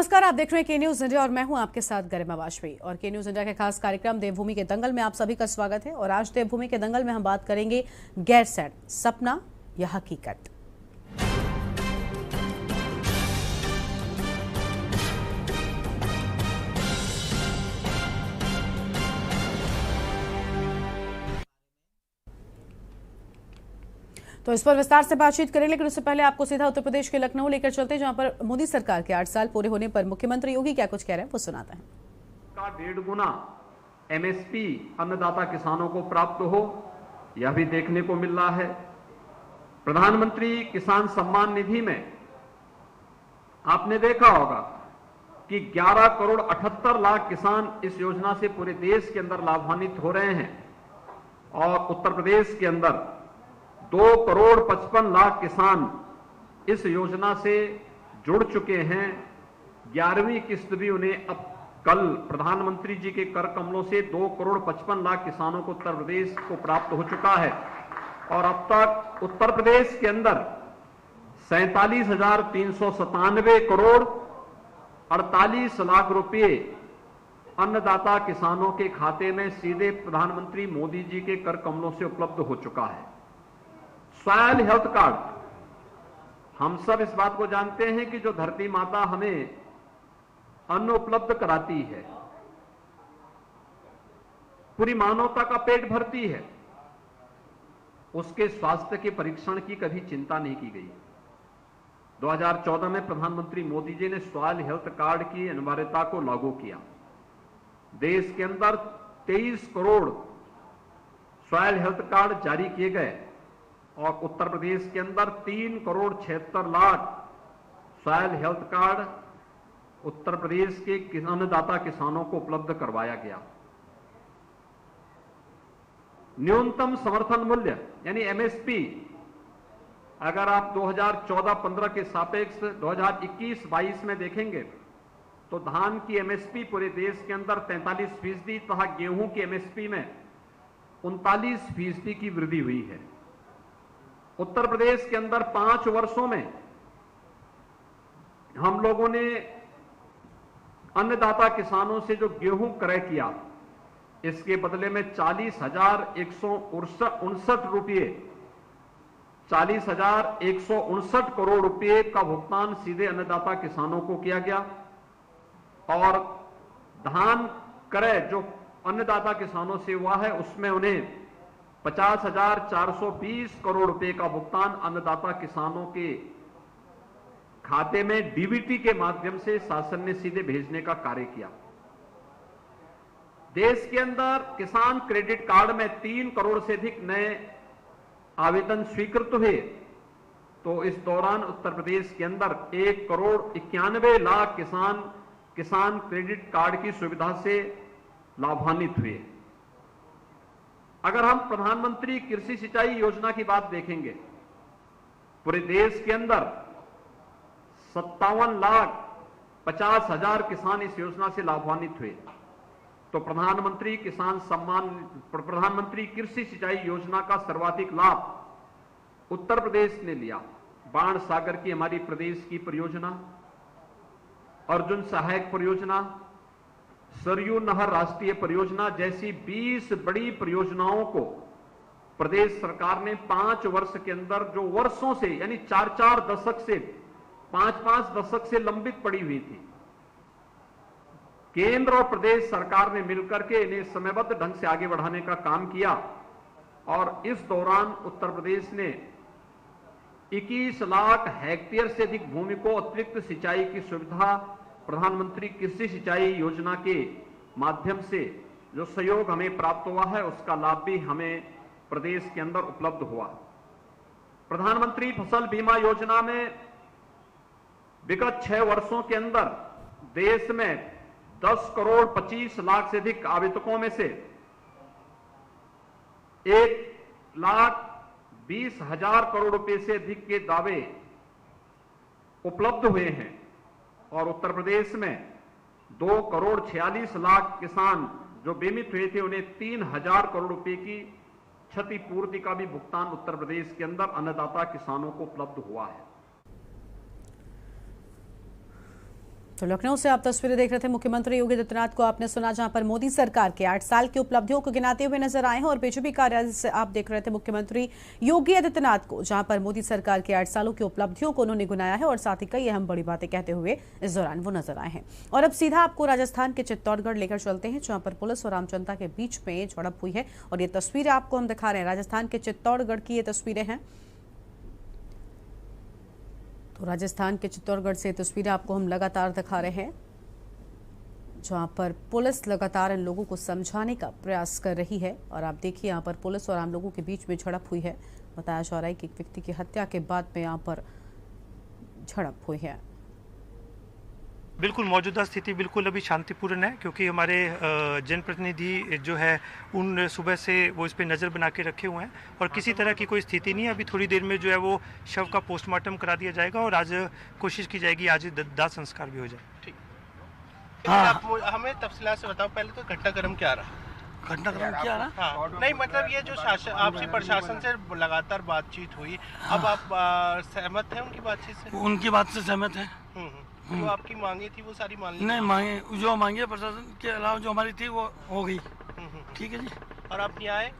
नमस्कार, आप देख रहे हैं के न्यूज इंडिया और मैं हूं आपके साथ गरिमा वाजपेयी। और के न्यूज इंडिया के खास कार्यक्रम देवभूमि के दंगल में आप सभी का स्वागत है। और आज देवभूमि के दंगल में हम बात करेंगे गैरसैंण, सपना या हकीकत। तो इस पर विस्तार से बातचीत करें, लेकिन उससे पहले आपको सीधा उत्तर प्रदेश के लखनऊ लेकर चलते हैं, जहां पर मोदी सरकार के 8 साल पूरे होने पर मुख्यमंत्री योगी क्या कुछ कह रहे हैं वो सुनाते हैं। का 1.5 गुना एमएसपी अन्नदाता किसानों को प्राप्त हो, यह भी देखने को मिल रहा है। प्रधानमंत्री किसान सम्मान निधि में आपने देखा होगा कि 11 करोड़ 78 लाख किसान इस योजना से पूरे देश के अंदर लाभान्वित हो रहे हैं। और उत्तर प्रदेश के अंदर 2 करोड़ 55 लाख किसान इस योजना से जुड़ चुके हैं। 11वीं किस्त भी उन्हें अब कल प्रधानमंत्री जी के कर कमलों से 2 करोड़ 55 लाख किसानों को उत्तर प्रदेश को प्राप्त हो चुका है। और अब तक उत्तर प्रदेश के अंदर 47,397 करोड़ 48 लाख रुपए अन्नदाता किसानों के खाते में सीधे प्रधानमंत्री मोदी जी के कर कमलों से उपलब्ध हो चुका है। सॉयल हेल्थ कार्ड, हम सब इस बात को जानते हैं कि जो धरती माता हमें अन्न उपलब्ध कराती है, पूरी मानवता का पेट भरती है, उसके स्वास्थ्य के परीक्षण की कभी चिंता नहीं की गई। 2014 में प्रधानमंत्री मोदी जी ने सॉयल हेल्थ कार्ड की अनिवार्यता को लागू किया। देश के अंदर 23 करोड़ सॉयल हेल्थ कार्ड जारी किए गए और उत्तर प्रदेश के अंदर 3 crore 76 lakh soil health card Uttar Pradesh के अन्नदाता किसानों को उपलब्ध करवाया गया। न्यूनतम समर्थन मूल्य यानी एमएसपी, अगर आप 2014-15 के सापेक्ष 2021-22 में देखेंगे तो धान की एमएसपी पूरे देश के अंदर 43% तथा गेहूं की एमएसपी में 39% की वृद्धि हुई है। उत्तर प्रदेश के अंदर 5 वर्षों में हम लोगों ने अन्नदाता किसानों से जो गेहूं क्रय किया, इसके बदले में 40,159 रुपये 40,159 करोड़ रुपए का भुगतान सीधे अन्नदाता किसानों को किया गया। और धान क्रय जो अन्नदाता किसानों से हुआ है, उसमें उन्हें 50,420 करोड़ रुपए का भुगतान अन्नदाता किसानों के खाते में डीबीटी के माध्यम से शासन ने सीधे भेजने का कार्य किया। देश के अंदर किसान क्रेडिट कार्ड में 3 करोड़ से अधिक नए आवेदन स्वीकृत हुए। तो इस दौरान उत्तर प्रदेश के अंदर 1 करोड़ 91 लाख किसान क्रेडिट कार्ड की सुविधा से लाभान्वित हुए। अगर हम प्रधानमंत्री कृषि सिंचाई योजना की बात देखेंगे, पूरे देश के अंदर 57,50,000 किसान इस योजना से लाभान्वित हुए। तो प्रधानमंत्री कृषि सिंचाई योजना का सर्वाधिक लाभ उत्तर प्रदेश ने लिया। बाण सागर की हमारी प्रदेश की परियोजना, अर्जुन सहायक परियोजना, सरयू नहर राष्ट्रीय परियोजना जैसी 20 बड़ी परियोजनाओं को प्रदेश सरकार ने 5 वर्ष के अंदर, जो वर्षों से यानी 4-4 दशक से 5-5 दशक से लंबित पड़ी हुई थी, केंद्र और प्रदेश सरकार ने मिलकर के इन्हें समयबद्ध ढंग से आगे बढ़ाने का काम किया। और इस दौरान उत्तर प्रदेश ने 21 लाख हेक्टेयर से अधिक भूमि को अतिरिक्त सिंचाई की सुविधा प्रधानमंत्री कृषि सिंचाई योजना के माध्यम से जो सहयोग हमें प्राप्त हुआ है, उसका लाभ भी हमें प्रदेश के अंदर उपलब्ध हुआ। प्रधानमंत्री फसल बीमा योजना में विगत 6 वर्षों के अंदर देश में 10 करोड़ 25 लाख से अधिक आवेदकों में से 1,20,000 करोड़ रुपए से अधिक के दावे उपलब्ध हुए हैं। और उत्तर प्रदेश में 2 करोड़ 46 लाख किसान जो बीमित हुए थे, उन्हें 3,000 करोड़ रुपए की क्षतिपूर्ति का भी भुगतान उत्तर प्रदेश के अंदर अन्नदाता किसानों को उपलब्ध हुआ है। तो लखनऊ से आप तस्वीरें देख रहे थे। मुख्यमंत्री योगी आदित्यनाथ को आपने सुना, जहां पर मोदी सरकार के 8 साल की उपलब्धियों को गिनाते हुए नजर आए हैं। और बीजेपी कार्यालय से आप देख रहे थे मुख्यमंत्री योगी आदित्यनाथ को, जहां पर मोदी सरकार के 8 सालों की उपलब्धियों को उन्होंने गिनाया है और साथ ही कई अहम बड़ी बातें कहते हुए इस दौरान वो नजर आए हैं। और अब सीधा आपको राजस्थान के चित्तौड़गढ़ लेकर चलते हैं, जहां पर पुलिस और आम जनता के बीच में झड़प हुई है। और ये तस्वीरें आपको हम दिखा रहे हैं, राजस्थान के चित्तौड़गढ़ की ये तस्वीरें हैं। तो राजस्थान के चित्तौड़गढ़ से तस्वीरें आपको हम लगातार दिखा रहे हैं, जहां पर पुलिस लगातार इन लोगों को समझाने का प्रयास कर रही है। और आप देखिए यहाँ पर पुलिस और आम लोगों के बीच में झड़प हुई है। बताया जा रहा है कि एक व्यक्ति की हत्या के बाद में यहाँ पर झड़प हुई है। बिल्कुल मौजूदा स्थिति बिल्कुल अभी शांतिपूर्ण है, क्योंकि हमारे जनप्रतिनिधि जो है उन सुबह से वो इस पे नज़र बना के रखे हुए हैं और किसी तरह की कोई स्थिति नहीं है। अभी थोड़ी देर में जो है वो शव का पोस्टमार्टम करा दिया जाएगा और आज कोशिश की जाएगी आज दाह संस्कार भी हो जाए। ठीक, आप हमें तफसीलात से बताओ, पहले तो घटनाक्रम क्या रहा? घटनाक्रम क्या रहा? हाँ, नहीं मतलब ये जो शासन आपसी प्रशासन से लगातार बातचीत हुई, अब आप सहमत हैं उनकी बातचीत से? उनकी बात से सहमत है। जो आपकी मांगे थी वो सारी मान ली? नहीं, मांगे जो मांगे प्रशासन के अलावा जो हमारी थी वो हो गई। ठीक है जी। और आप न्याय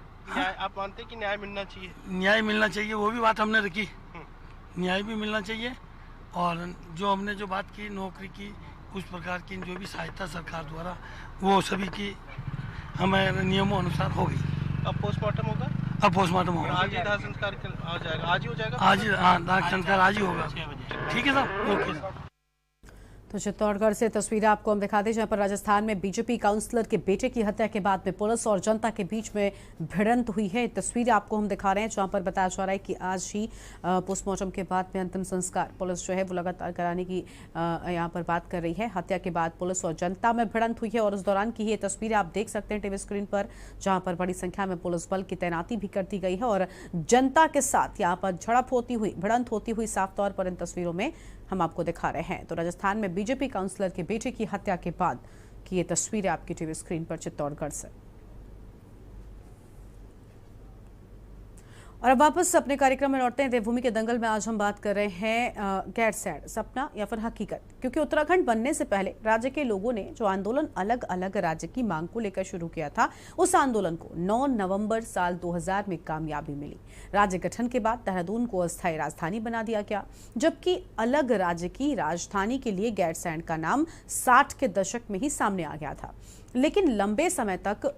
आप मानते हैं कि न्याय मिलना चाहिए? न्याय मिलना चाहिए, वो भी बात हमने रखी। न्याय भी मिलना चाहिए और जो हमने जो बात की नौकरी की उस प्रकार की जो भी सहायता सरकार द्वारा वो सभी की हमारे नियमों अनुसार हो गई। अब पोस्टमार्टम होगा? अब पोस्टमार्टम होगा। आज ही दाह संस्कार आ जाएगा? आज ही हो जाएगा? आज ही, हाँ, दाह संस्कार आज ही होगा। ठीक है साहब, ओके। तो चित्तौड़गढ़ से तस्वीरें आपको हम दिखा दें, जहां पर राजस्थान में बीजेपी काउंसलर के बेटे की हत्या के बाद में पुलिस और जनता के बीच में भिड़ंत हुई है। तस्वीरें आपको हम दिखा रहे हैं, जहां पर बताया जा रहा है कि आज ही पोस्टमार्टम के बाद में अंतिम संस्कार पुलिस जो है वो लगातार कराने की यहां पर बात कर रही है। हत्या के बाद पुलिस और जनता में भिड़ंत हुई है और उस दौरान की ये तस्वीरें आप देख सकते हैं टीवी स्क्रीन पर, जहां पर बड़ी संख्या में पुलिस बल की तैनाती भी कर दी गई है और जनता के साथ यहाँ पर झड़प होती हुई, भिड़ंत होती हुई साफ तौर पर इन तस्वीरों में हम आपको दिखा रहे हैं। तो राजस्थान में बीजेपी काउंसलर के बेटे की हत्या के बाद की ये तस्वीरें आपकी टीवी स्क्रीन पर चित्तौड़गढ़ से। और अब वापस अपने कार्यक्रम में लौटते हैं। देवभूमि के दंगल में आज हम बात कर रहे हैं गैरसैंण, सपना या फिर हकीकत, क्योंकि उत्तराखंड बनने से पहले राज्य के लोगों ने जो आंदोलन अलग अलग राज्य की मांग को लेकर शुरू किया था, उस आंदोलन को 9 नवंबर साल 2000 में कामयाबी मिली। राज्य गठन के बाद देहरादून को अस्थायी राजधानी बना दिया गया, जबकि अलग राज्य की राजधानी के लिए गैरसैंण का नाम 60 के दशक में ही सामने आ गया था। लेकिन लंबे समय तक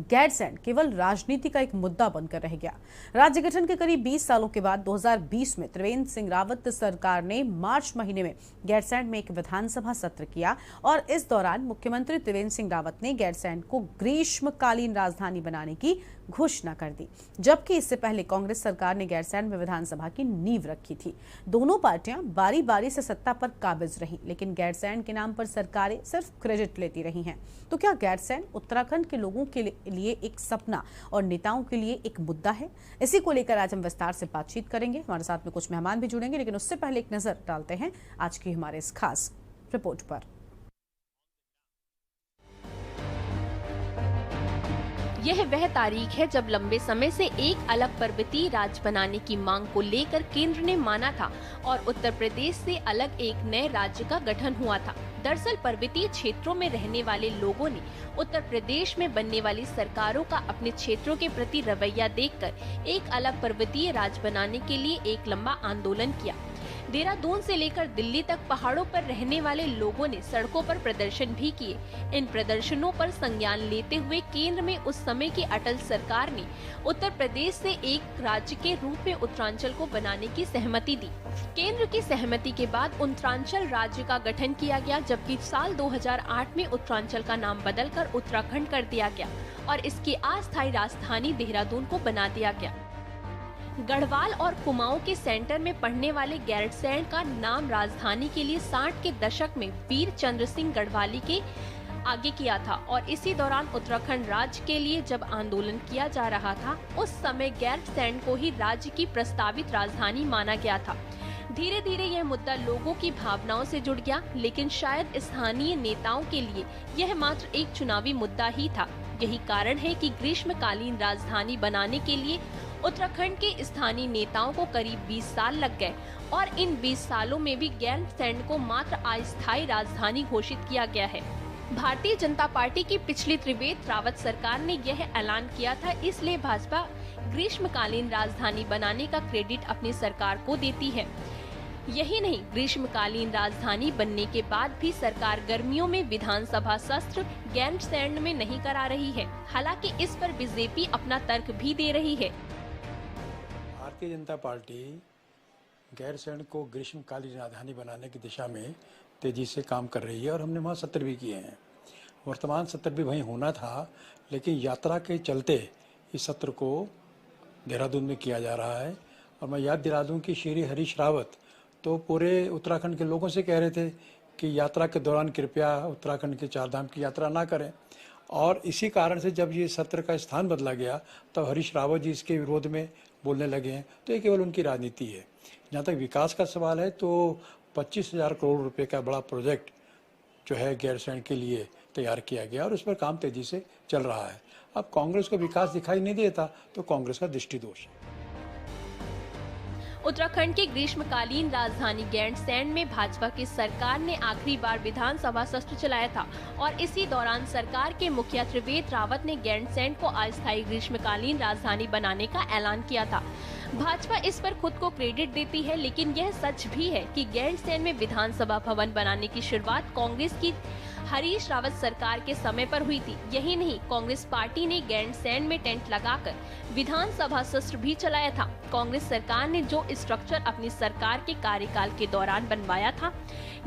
गैरसैंण केवल राजनीति का एक मुद्दा बनकर रह गया। राज्य गठन के करीब 20 सालों के बाद 2020 में त्रिवेंद्र सिंह रावत सरकार ने मार्च महीने में गैरसैंण में एक विधानसभा सत्र किया और इस दौरान मुख्यमंत्री त्रिवेंद्र सिंह रावत ने गैरसैंण को ग्रीष्मकालीन राजधानी बनाने की घोषणा कर दी, जबकि इससे पहले कांग्रेस सरकार ने गैरसैंण में विधानसभा की नींव रखी थी। दोनों पार्टियां बारी बारी से सत्ता पर काबिज रहीं, लेकिन गैरसैंण के नाम पर सरकारें सिर्फ क्रेडिट लेती रही हैं। तो क्या गैरसैंण उत्तराखंड के लोगों के लिए एक सपना और नेताओं के लिए एक मुद्दा है? इसी को लेकर आज हम विस्तार से बातचीत करेंगे। हमारे साथ में कुछ मेहमान भी जुड़ेंगे, लेकिन उससे पहले एक नजर डालते हैं आज की हमारे इस खास रिपोर्ट पर। यह वह तारीख है जब लंबे समय से एक अलग पर्वतीय राज्य बनाने की मांग को लेकर केंद्र ने माना था और उत्तर प्रदेश से अलग एक नए राज्य का गठन हुआ था। दरअसल पर्वतीय क्षेत्रों में रहने वाले लोगों ने उत्तर प्रदेश में बनने वाली सरकारों का अपने क्षेत्रों के प्रति रवैया देखकर एक अलग पर्वतीय राज्य बनाने के लिए एक लंबा आंदोलन किया। देहरादून से लेकर दिल्ली तक पहाड़ों पर रहने वाले लोगों ने सड़कों पर प्रदर्शन भी किए। इन प्रदर्शनों पर संज्ञान लेते हुए केंद्र में उस समय की अटल सरकार ने उत्तर प्रदेश से एक राज्य के रूप में उत्तरांचल को बनाने की सहमति दी। केंद्र की सहमति के बाद उत्तरांचल राज्य का गठन किया गया, जबकि साल 2008 में उत्तरांचल का नाम बदलकर उत्तराखंड कर दिया गया और इसकी अस्थायी राजधानी देहरादून को बना दिया गया। गढ़वाल और कुमाऊं के सेंटर में पढ़ने वाले गैरसैंण का नाम राजधानी के लिए 60 के दशक में वीर चंद्र सिंह गढ़वाली के आगे किया था और इसी दौरान उत्तराखंड राज्य के लिए जब आंदोलन किया जा रहा था, उस समय गैरसैंण को ही राज्य की प्रस्तावित राजधानी माना गया था। धीरे धीरे यह मुद्दा लोगों की भावनाओं से जुड़ गया, लेकिन शायद स्थानीय नेताओं के लिए यह मात्र एक चुनावी मुद्दा ही था। यही कारण है कि ग्रीष्मकालीन राजधानी बनाने के लिए उत्तराखंड के स्थानीय नेताओं को करीब 20 साल लग गए और इन 20 सालों में भी गैरसैंण को मात्र अस्थायी राजधानी घोषित किया गया है। भारतीय जनता पार्टी की पिछली त्रिवेंद्र रावत सरकार ने यह ऐलान किया था, इसलिए भाजपा ग्रीष्मकालीन राजधानी बनाने का क्रेडिट अपनी सरकार को देती है। यही नहीं, ग्रीष्मकालीन राजधानी बनने के बाद भी सरकार गर्मियों में विधानसभा सत्र गैरसैंण में नहीं करा रही है। हालांकि इस पर बीजेपी अपना तर्क भी दे रही है। भारतीय जनता पार्टी गैरसैंण को ग्रीष्मकालीन राजधानी बनाने की दिशा में तेजी से काम कर रही है और हमने वहाँ सत्र भी किए हैं। वर्तमान सत्र भी वहीं होना था, लेकिन यात्रा के चलते इस सत्र को देहरादून में किया जा रहा है। और मैं याद दिला दूं कि श्री हरीश रावत तो पूरे उत्तराखंड के लोगों से कह रहे थे कि यात्रा के दौरान कृपया उत्तराखंड के चारधाम की यात्रा ना करें, और इसी कारण से जब ये सत्र का स्थान बदला गया तो हरीश रावत जी इसके विरोध में बोलने लगे हैं। तो ये केवल उनकी राजनीति है। जहाँ तक विकास का सवाल है तो 25,000 करोड़ रुपए का बड़ा प्रोजेक्ट जो है गैरसैंण के लिए तैयार किया गया और उस पर काम तेजी से चल रहा है। अब कांग्रेस को विकास दिखाई नहीं देता तो कांग्रेस का दृष्टि दोष है। उत्तराखंड के ग्रीष्मकालीन राजधानी गैरसैंण में भाजपा की सरकार ने आखिरी बार विधानसभा सत्र चलाया था और इसी दौरान सरकार के मुखिया त्रिवेंद्र रावत ने गैरसैंण को अस्थायी ग्रीष्मकालीन राजधानी बनाने का ऐलान किया था। भाजपा इस पर खुद को क्रेडिट देती है, लेकिन यह सच भी है कि गैरसैंण में विधानसभा भवन बनाने की शुरुआत कांग्रेस की हरीश रावत सरकार के समय पर हुई थी। यही नहीं, कांग्रेस पार्टी ने गैरसैंण में टेंट लगाकर विधानसभा सत्र भी चलाया था। कांग्रेस सरकार ने जो स्ट्रक्चर अपनी सरकार के कार्यकाल के दौरान बनवाया था,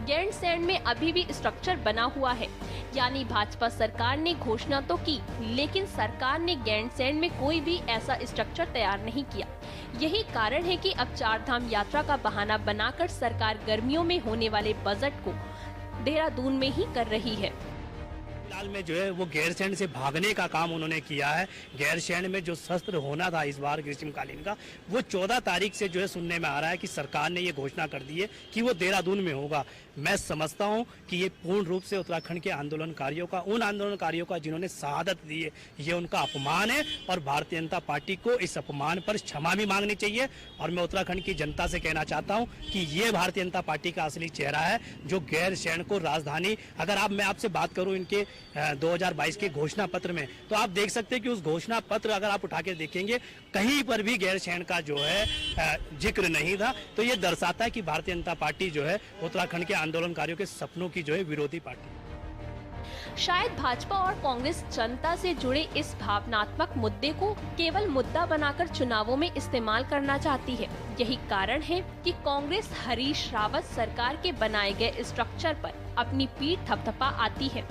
गैरसैंण में अभी भी स्ट्रक्चर बना हुआ है। यानी भाजपा सरकार ने घोषणा तो की, लेकिन सरकार ने गैरसैंण में कोई भी ऐसा स्ट्रक्चर तैयार नहीं किया। यही कारण है कि अब चारधाम यात्रा का बहाना बनाकर सरकार गर्मियों में होने वाले बजट को देहरादून में ही कर रही है। फिलहाल में जो है वो गैरसैंण से भागने का काम उन्होंने किया है। गैरसैंण में जो सत्र होना था इस बार ग्रीष्मकालीन का, वो 14 तारीख से जो है सुनने में आ रहा है कि सरकार ने ये घोषणा कर दी है कि वो देहरादून में होगा। मैं समझता हूं कि ये पूर्ण रूप से उत्तराखंड के आंदोलनकारियों का, उन आंदोलनकारियों का जिन्होंने शहादत दी है, ये उनका अपमान है और भारतीय जनता पार्टी को इस अपमान पर क्षमा भी मांगनी चाहिए। और मैं उत्तराखंड की जनता से कहना चाहता हूं कि ये भारतीय जनता पार्टी का असली चेहरा है, जो गैरसैंण को राजधानी, अगर मैं आपसे बात करूं इनके 2022 के घोषणा पत्र में, तो आप देख सकते हैं कि उस घोषणा पत्र अगर आप उठा के देखेंगे, कहीं पर भी गैरसैंण का जो है जिक्र नहीं था। तो ये दर्शाता है कि भारतीय जनता पार्टी जो है उत्तराखंड के आंदोलनकारियों के सपनों की जो है विरोधी पार्टी। शायद भाजपा और कांग्रेस जनता से जुड़े इस भावनात्मक मुद्दे को केवल मुद्दा बनाकर चुनावों में इस्तेमाल करना चाहती है। यही कारण है कि कांग्रेस हरीश रावत सरकार के बनाए गए स्ट्रक्चर पर अपनी पीठ थपथपा आती है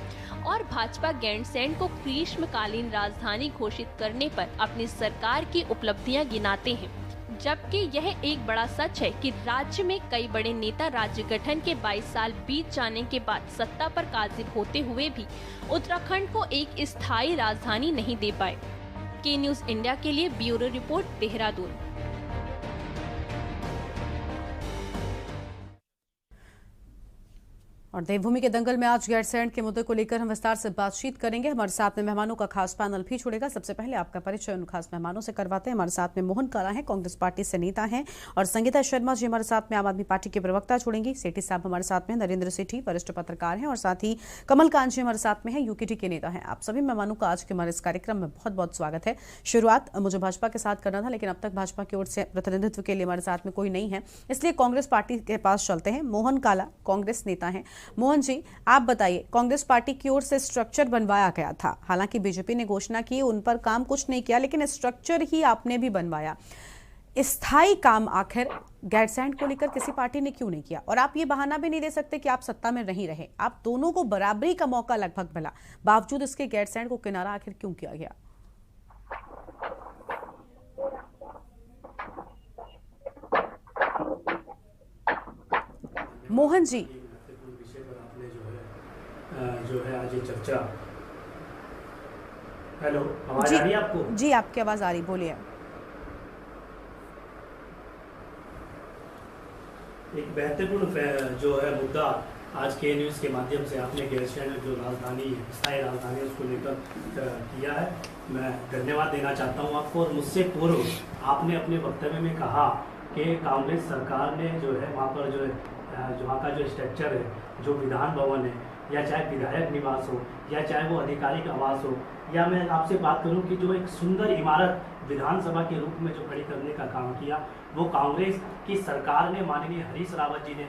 और भाजपा गैरसैंण को ग्रीष्मकालीन राजधानी घोषित करने पर अपनी सरकार की उपलब्धियां गिनाते हैं। जबकि यह एक बड़ा सच है कि राज्य में कई बड़े नेता राज्य गठन के 22 साल बीत जाने के बाद सत्ता पर काबिज होते हुए भी उत्तराखंड को एक स्थायी राजधानी नहीं दे पाए। के न्यूज़ इंडिया के लिए ब्यूरो रिपोर्ट, देहरादून। और देवभूमि के दंगल में आज गैरसैंण के मुद्दे को लेकर हम विस्तार से बातचीत करेंगे। हमारे साथ में मेहमानों का खास पैनल भी जुड़ेगा। सबसे पहले आपका परिचय उन खास मेहमानों से करवाते हैं। हमारे साथ में मोहन काला हैं, कांग्रेस पार्टी से नेता हैं, और संगीता शर्मा जी हमारे साथ में आम आदमी पार्टी के प्रवक्ता जुड़ेंगी। सेठी साहब हमारे साथ में, नरेंद्र सेठी वरिष्ठ पत्रकार हैं, और साथ ही कमल कांत जी हमारे साथ में है, यूकेटी के नेता हैं। आप सभी मेहमानों का आज के हमारे इस कार्यक्रम में बहुत बहुत स्वागत है। शुरुआत मुझे भाजपा के साथ करना था, लेकिन अब तक भाजपा की ओर से प्रतिनिधित्व के लिए हमारे साथ में कोई नहीं है, इसलिए कांग्रेस पार्टी के पास चलते हैं। मोहन काला कांग्रेस नेता हैं। मोहन जी, आप बताइए, कांग्रेस पार्टी की ओर से स्ट्रक्चर बनवाया गया था, हालांकि बीजेपी ने घोषणा की, उन पर काम कुछ नहीं किया, लेकिन स्ट्रक्चर ही आपने भी बनवाया। स्थायी काम आखिर गैरसैंण को लेकर किसी पार्टी ने क्यों नहीं किया? और आप ये बहाना भी नहीं दे सकते कि आप सत्ता में नहीं रहे। आप दोनों को बराबरी का मौका लगभग मिला, बावजूद इसके गैरसैंण को किनारा आखिर क्यों किया गया? मोहन जी, जो है आज ये चर्चा। हेलो, आवाज आ रही है आपको? जी, आपकी आवाज आ रही, बोलिए। एक महत्वपूर्ण जो है मुद्दा आज के न्यूज़ के माध्यम से आपने गैरसैंण जो राजधानी है, स्थायी राजधानी, उसको लेकर किया है। मैं धन्यवाद देना चाहता हूँ आपको। और मुझसे पूर्व आपने अपने वक्तव्य में कहा कि कांग्रेस सरकार ने जो है वहाँ पर जो वहाँ का जो स्ट्रक्चर है, जो विधान भवन है, या चाहे विधायक निवास हो, या चाहे वो आधिकारिक आवास हो, या मैं आपसे बात करूं कि जो एक सुंदर इमारत विधानसभा के रूप में जो खड़ी करने का काम किया, वो कांग्रेस की सरकार ने, माननीय हरीश रावत जी ने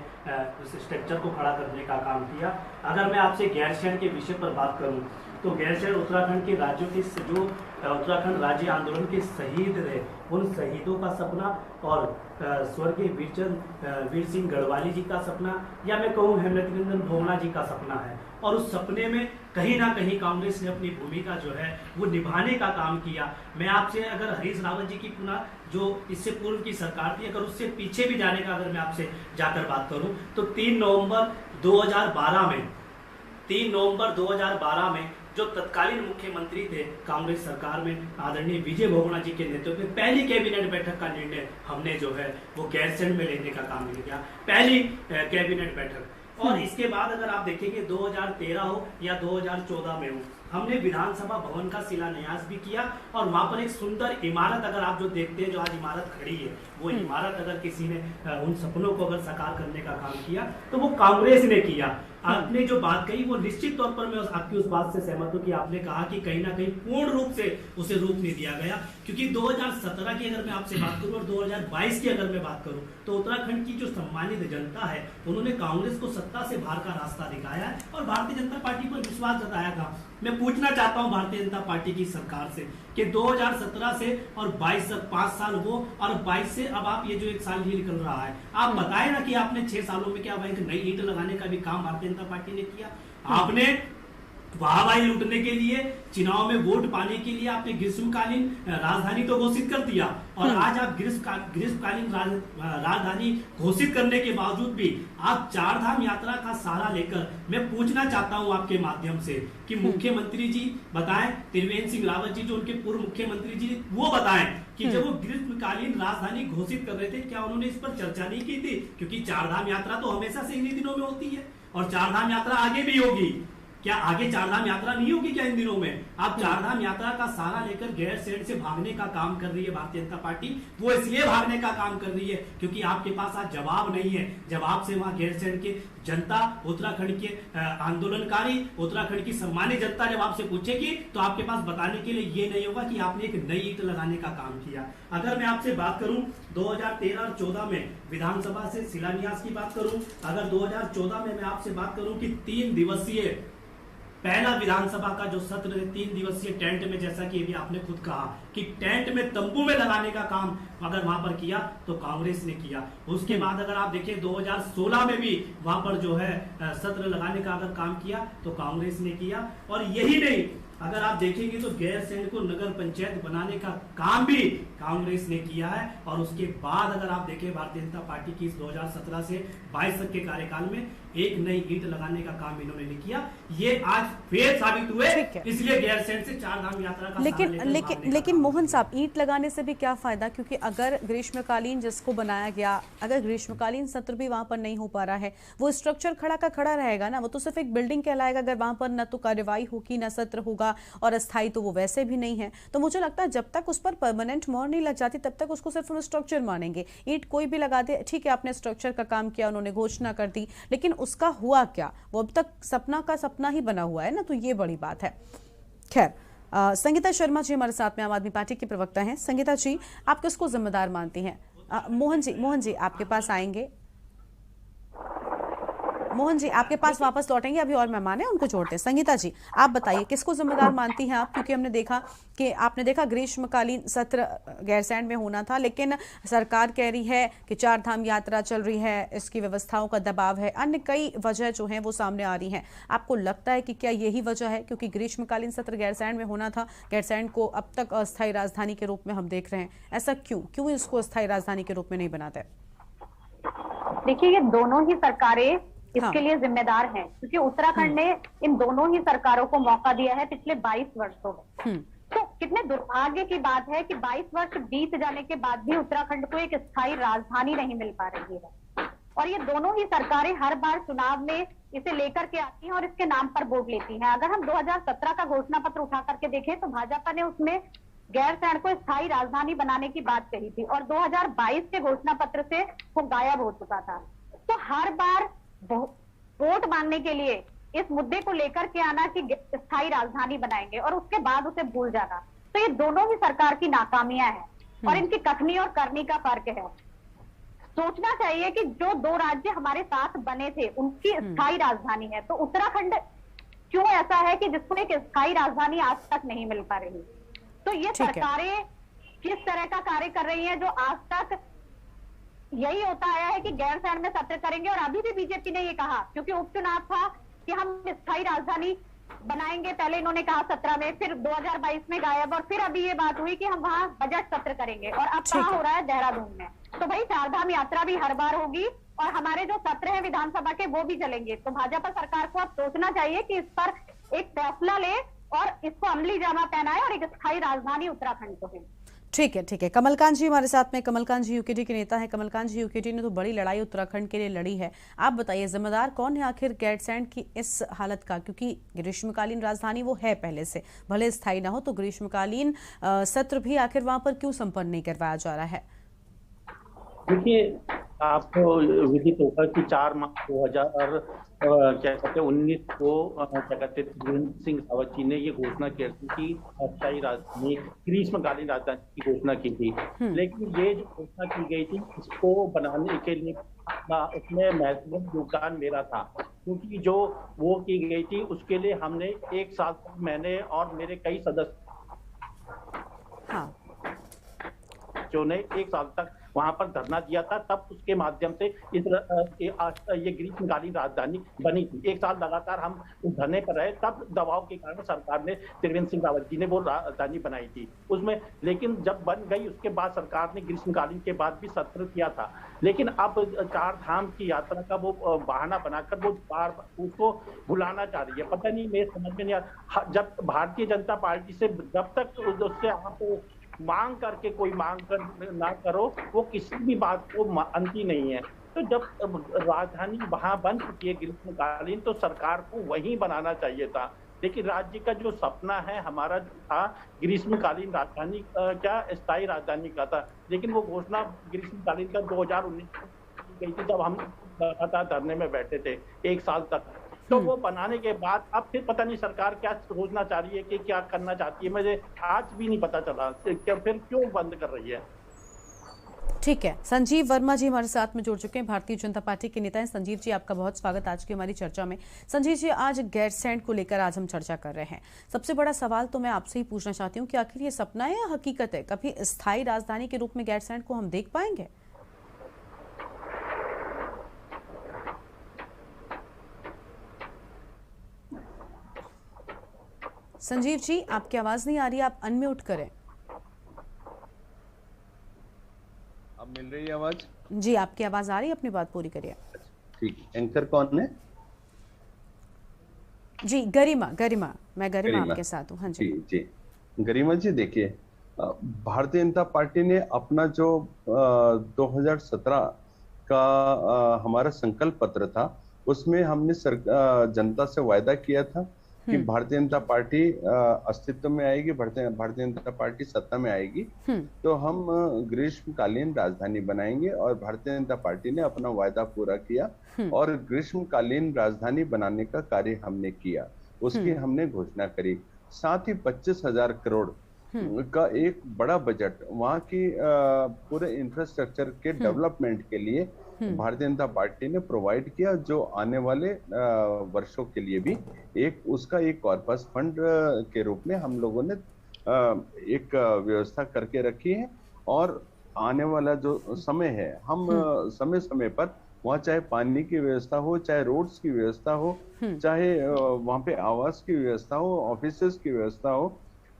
उस स्ट्रक्चर को खड़ा करने का काम किया। अगर मैं आपसे गैरसैंण के विषय पर बात करूं तो गैरसैंण उत्तराखंड के राज्यों के जो उत्तराखंड राज्य आंदोलन के शहीद रहे, उन शहीदों का सपना, और स्वर्गीय वीर सिंह गढ़वाली जी का सपना, या मैं कहूँ हेमलत नंदन भोगना जी का सपना है। और उस सपने में कहीं ना कहीं कांग्रेस ने अपनी भूमिका जो है वो निभाने का काम किया। मैं आपसे अगर हरीश रावत जी की पुनः जो इससे पूर्व की सरकार थी, अगर उससे पीछे भी जाने का अगर मैं आपसे जाकर बात करूं तो 3 नवंबर 2012 में जो तत्कालीन मुख्यमंत्री थे कांग्रेस सरकार में, आदरणीय विजय बहुगुणा जी के नेतृत्व में पहली कैबिनेट बैठक का निर्णय हमने जो है वो गैरसैंण में लेने का काम किया, पहली कैबिनेट बैठक। और इसके बाद अगर आप देखेंगे 2013 हो या 2014 में हो, हमने विधानसभा भवन का शिलान्यास भी किया, और वहां पर एक सुंदर इमारत अगर आप जो देखते हैं, जो आज इमारत खड़ी है, वो इमारत अगर किसी ने उन सपनों को अगर साकार करने का काम किया तो वो कांग्रेस ने किया। आपने जो बात कही वो निश्चित तौर पर मैं आपकी उस बात से सहमत हूं कि आपने कहा कि कहीं ना कहीं पूर्ण रूप से उसे रूप नहीं दिया गया, क्योंकि 2017 की अगर मैं आपसे बात करूं और 2022 की अगर मैं बात करूं तो उत्तराखंड की जो सम्मानित जनता है, उन्होंने कांग्रेस को सत्ता से बाहर का रास्ता दिखाया है और भारतीय जनता पार्टी पर विश्वास जताया था। मैं पूछना चाहता हूं भारतीय जनता पार्टी की सरकार से कि 2017 से और 22 तक 5 साल हो, और 22 से अब आप ये जो 1 साल ही निकल रहा है, आप बताएं ना कि आपने 6 सालों में क्या एक नई ईंट लगाने का भी काम भारतीय जनता पार्टी ने किया। आपने वाहवाही लूटने के लिए, चुनाव में वोट पाने के लिए आपने ग्रीष्मकालीन राजधानी तो घोषित कर दिया, और आज आप ग्रीष्मकालीन राजधानी घोषित करने के बावजूद भी आप 4 धाम यात्रा का सहारा लेकर, मैं पूछना चाहता हूं आपके माध्यम से कि मुख्यमंत्री जी बताएं, त्रिवेंद्र सिंह रावत जी जो उनके पूर्व मुख्यमंत्री जी, वो बताएं कि जब वो ग्रीष्मकालीन राजधानी घोषित कर रहे थे, क्या उन्होंने इस पर चर्चा नहीं की थी? क्योंकि 4 धाम यात्रा तो हमेशा से इन्हीं दिनों में होती है, और 4 धाम यात्रा आगे भी होगी। क्या आगे 4 धाम यात्रा नहीं होगी क्या इन दिनों में? आप 4 धाम यात्रा का सहारा लेकर गैरसैंण से भागने का काम कर रही है भारतीय जनता पार्टी। वो इसलिए भागने का काम कर रही है क्योंकि आपके पास आज जवाब नहीं है। जवाब से वहां गैरसैंण की जनता, उत्तराखंड के आंदोलनकारी, उत्तराखंड की सम्मानित जनता जब आपसे पूछेगी तो आपके पास बताने के लिए ये नहीं होगा कि आपने एक नई ईंट लगाने का काम किया। अगर मैं आपसे बात करूं 2013 और 14 में विधानसभा से शिलान्यास की बात करूं, अगर 2014 में मैं आपसे बात करूं कि 3 दिवसीय पहला विधानसभा का जो सत्र है 3 दिवसीय टेंट में, जैसा कि अभी आपने खुद कहा कि टेंट में, तंबू में लगाने का काम अगर वहां पर किया तो कांग्रेस ने किया। उसके बाद अगर आप देखें 2016 में भी वहां पर जो है सत्र लगाने का अगर काम किया तो कांग्रेस ने किया। और यही नहीं, अगर आप देखेंगे तो गैरसैंण को नगर पंचायत बनाने का काम भी कांग्रेस ने किया है। और उसके बाद अगर आप देखें भारतीय जनता पार्टी की इस 2017 से 22 तक के कार्यकाल में एक नई ईंट लगाने का काम इन्होंने नहीं किया। ये आज फिर साबित हुए, इसलिए गैरसैंण से 4 धाम यात्रा का लेकिन मोहन साहब, ईंट लगाने से भी क्या फायदा? क्योंकि अगर ग्रीष्मकालीन जिसको बनाया गया, अगर ग्रीष्मकालीन सत्र भी वहां पर नहीं हो पा रहा है, वो स्ट्रक्चर खड़ा का खड़ा रहेगा ना, वो तो सिर्फ एक बिल्डिंग कहलाएगा। अगर वहां पर न तो कार्यवाही होगी, न सत्र होगा, और अस्थायी तो वो वैसे भी नहीं है। तो मुझे लगता है जब तक उस पर परमानेंट मोहर नहीं लग जाती तब तक उसको सिर्फ हम स्ट्रक्चर मानेंगे। ईंट कोई भी लगा दे, ठीक है, आपने स्ट्रक्चर का काम किया, उन्होंने घोषणा कर दी, लेकिन उसका हुआ क्या? वो अब तक सपना का सपना ही बना हुआ है ना, तो ये बड़ी बात है। खैर, संगीता शर्मा जी हमारे साथ में आम आदमी पार्टी की प्रवक्ता हैं। संगीता जी, आप किसको जिम्मेदार मानती हैं? मोहन जी आपके पास आएंगे। मोहन जी आपके पास वापस लौटेंगे, अभी और मेहमान हैं उनको जोड़ते हैं। संगीता जी आप बताइए किसको जिम्मेदार मानती हैं आप? क्योंकि हमने देखा कि आपने देखा ग्रीष्मकालीन सत्र गैरसैंण में होना था, लेकिन सरकार कह रही है कि 4 धाम यात्रा चल रही है, इसकी व्यवस्थाओं का दबाव है, अन्य कई वजह जो हैं वो सामने आ रही हैं। आपको लगता है कि क्या यही वजह है? क्योंकि ग्रीष्मकालीन सत्र गैरसैंण में होना था, गैरसैंण को अब तक अस्थायी राजधानी के रूप में हम देख रहे हैं, ऐसा क्यों इसको अस्थायी राजधानी के रूप में नहीं बनाते? देखिए, ये दोनों ही सरकारें इसके लिए जिम्मेदार हैं, क्योंकि उत्तराखंड ने इन दोनों ही सरकारों को मौका दिया है पिछले 22 वर्षों में। तो कितने दुर्भाग्य की बात है कि 22 वर्ष बीत जाने के बाद भी उत्तराखंड को एक स्थायी राजधानी नहीं मिल पा रही है। और ये दोनों ही सरकारें हर बार चुनाव में इसे लेकर के आती हैं और इसके नाम पर वोट लेती हैं। अगर हम 2017 का घोषणा पत्र उठा करके देखें तो भाजपा ने उसमें गैरसैंण को स्थायी राजधानी बनाने की बात कही थी और 2022 के घोषणा पत्र से वो गायब हो चुका था। तो हर बार वोट मांगने के लिए इस मुद्दे को लेकर के आना कि स्थायी राजधानी बनाएंगे और उसके बाद उसे भूल जाना, तो ये दोनों ही सरकार की नाकामियां हैं और इनकी कथनी और करनी का फर्क है। सोचना चाहिए कि जो दो राज्य हमारे साथ बने थे उनकी स्थायी राजधानी है, तो उत्तराखंड क्यों ऐसा है कि जिसको एक स्थायी राजधानी आज तक नहीं मिल पा रही। तो ये सरकारें किस तरह का कार्य कर रही हैं जो आज तक यही होता आया है कि गैरसैंण में सत्र करेंगे। और अभी भी बीजेपी ने ये कहा, क्योंकि उपचुनाव था, कि हम स्थायी राजधानी बनाएंगे। पहले इन्होंने कहा 17 में, फिर 2022 में गायब, और फिर अभी ये बात हुई कि हम वहां बजट सत्र करेंगे, और अब कहां हो रहा है, देहरादून में। तो भाई चारधाम यात्रा भी हर बार होगी और हमारे जो सत्र हैं विधानसभा के वो भी चलेंगे। तो भाजपा सरकार को अब सोचना चाहिए कि इस पर एक फैसला ले और इसको अमली जामा पहनाए और एक स्थायी राजधानी उत्तराखंड को है। ठीक है। कमलकांत जी हमारे साथ में। कमलकांत जी यूकेडी के नेता हैं। कमलकांत जी, यूकेडी ने तो बड़ी लड़ाई उत्तराखंड के लिए लड़ी है। आप बताइए जिम्मेदार कौन है आखिर गैरसैंण की इस हालत का? क्योंकि ग्रीष्मकालीन राजधानी वो है पहले से, भले स्थायी ना हो, तो ग्रीष्मकालीन सत्र भी आखिर वहां पर क्यों संपन्न नहीं करवाया जा रहा है? देखिए, आपको विदित होगा कि 4 मार्च 2019 को त्रिवेंद्र सिंह रावत जी ने ये घोषणा की थी, स्थायी राजधानी, ग्रीष्मकालीन राजधानी की घोषणा की थी। लेकिन ये जो घोषणा की गई थी, इसको बनाने के लिए उसमें महत्वपूर्ण योगदान मेरा था, क्योंकि जो वो की गई थी उसके लिए हमने 1 साल तक, मैंने और मेरे कई सदस्य जो ने 1 साल तक वहां पर धरना दिया था। तब उसके माध्यम से ये ग्रीष्मकालीन राजधानी बनी थी। 1 साल लगातार हम उस धरने पर रहे, तब दबाव के कारण सरकार ने, त्रिवेंद्र सिंह रावत जी ने वो राजधानी बनाई थी उसमें। लेकिन जब बन गई उसके बाद सरकार ने ग्रीष्मकालीन के बाद भी सत्र किया था। लेकिन अब 4 धाम की यात्रा का वो बहाना बनाकर वो बार उसको भुलाना चाह रही है। पता नहीं, मेरे समझ में नहीं आ। जब भारतीय जनता पार्टी से जब तक उससे आप मांग करके कोई मांग कर ना करो, वो किसी भी बात को मानती नहीं है। तो जब राजधानी वहां बन चुकी है ग्रीष्मकालीन, तो सरकार को वहीं बनाना चाहिए था। लेकिन राज्य का जो सपना है हमारा था ग्रीष्मकालीन राजधानी क्या स्थायी राजधानी का था, लेकिन वो घोषणा ग्रीष्मकालीन का 2019 की गई थी, जब हम लगातार धरने में बैठे थे 1 साल तक। तो वो बनाने के बाद अब फिर पता नहीं सरकार क्या सोचना चाह रही है, कि क्या करना चाहती है, मुझे आज भी नहीं पता चला कि फिर क्यों बंद कर रही है। ठीक है, संजीव वर्मा जी हमारे साथ में जुड़ चुके हैं, भारतीय जनता पार्टी के नेता हैं। संजीव जी, आपका बहुत स्वागत आज की हमारी चर्चा में। संजीव जी, आज गैरसैंण को लेकर आज हम चर्चा कर रहे हैं। सबसे बड़ा सवाल तो मैं आपसे ही पूछना चाहती हूँ कि आखिर ये सपना है या हकीकत है? कभी स्थायी राजधानी के रूप में गैरसैंण को हम देख पाएंगे? संजीव जी, आपकी आवाज नहीं आ रही, आप अनम्यूट करें। अब मिल रही है आवाज? जी, आपकी आवाज आ रही है, अपनी बात पूरी करिए। ठीक, एंकर कौन है? जी, गरिमा मैं गरिमा आपके साथ हूँ। हाँ जी जी गरिमा जी, देखिए, भारतीय जनता पार्टी ने अपना जो 2017 का हमारा संकल्प पत्र था, उसमें हमने जनता से वायदा किया था कि भारतीय जनता पार्टी अस्तित्व में आएगी, भारतीय जनता पार्टी सत्ता में आएगी तो हम ग्रीष्मकालीन राजधानी बनाएंगे। और भारतीय जनता पार्टी ने अपना वायदा पूरा किया और ग्रीष्मकालीन राजधानी बनाने का कार्य हमने किया, उसकी हमने घोषणा करी। साथ ही 25,000 करोड़ का एक बड़ा बजट वहाँ की पूरे इंफ्रास्ट्रक्चर के डेवलपमेंट के लिए भारतीय जनता पार्टी ने प्रोवाइड किया, जो आने वाले वर्षों के लिए भी उसका एक कॉर्पस फंड के रूप में हम लोगों ने एक व्यवस्था करके रखी है। और आने वाला जो समय है, हम समय समय पर वहाँ चाहे पानी की व्यवस्था हो, चाहे रोड्स की व्यवस्था हो, चाहे वहाँ पे आवास की व्यवस्था हो, ऑफिसेस की व्यवस्था हो,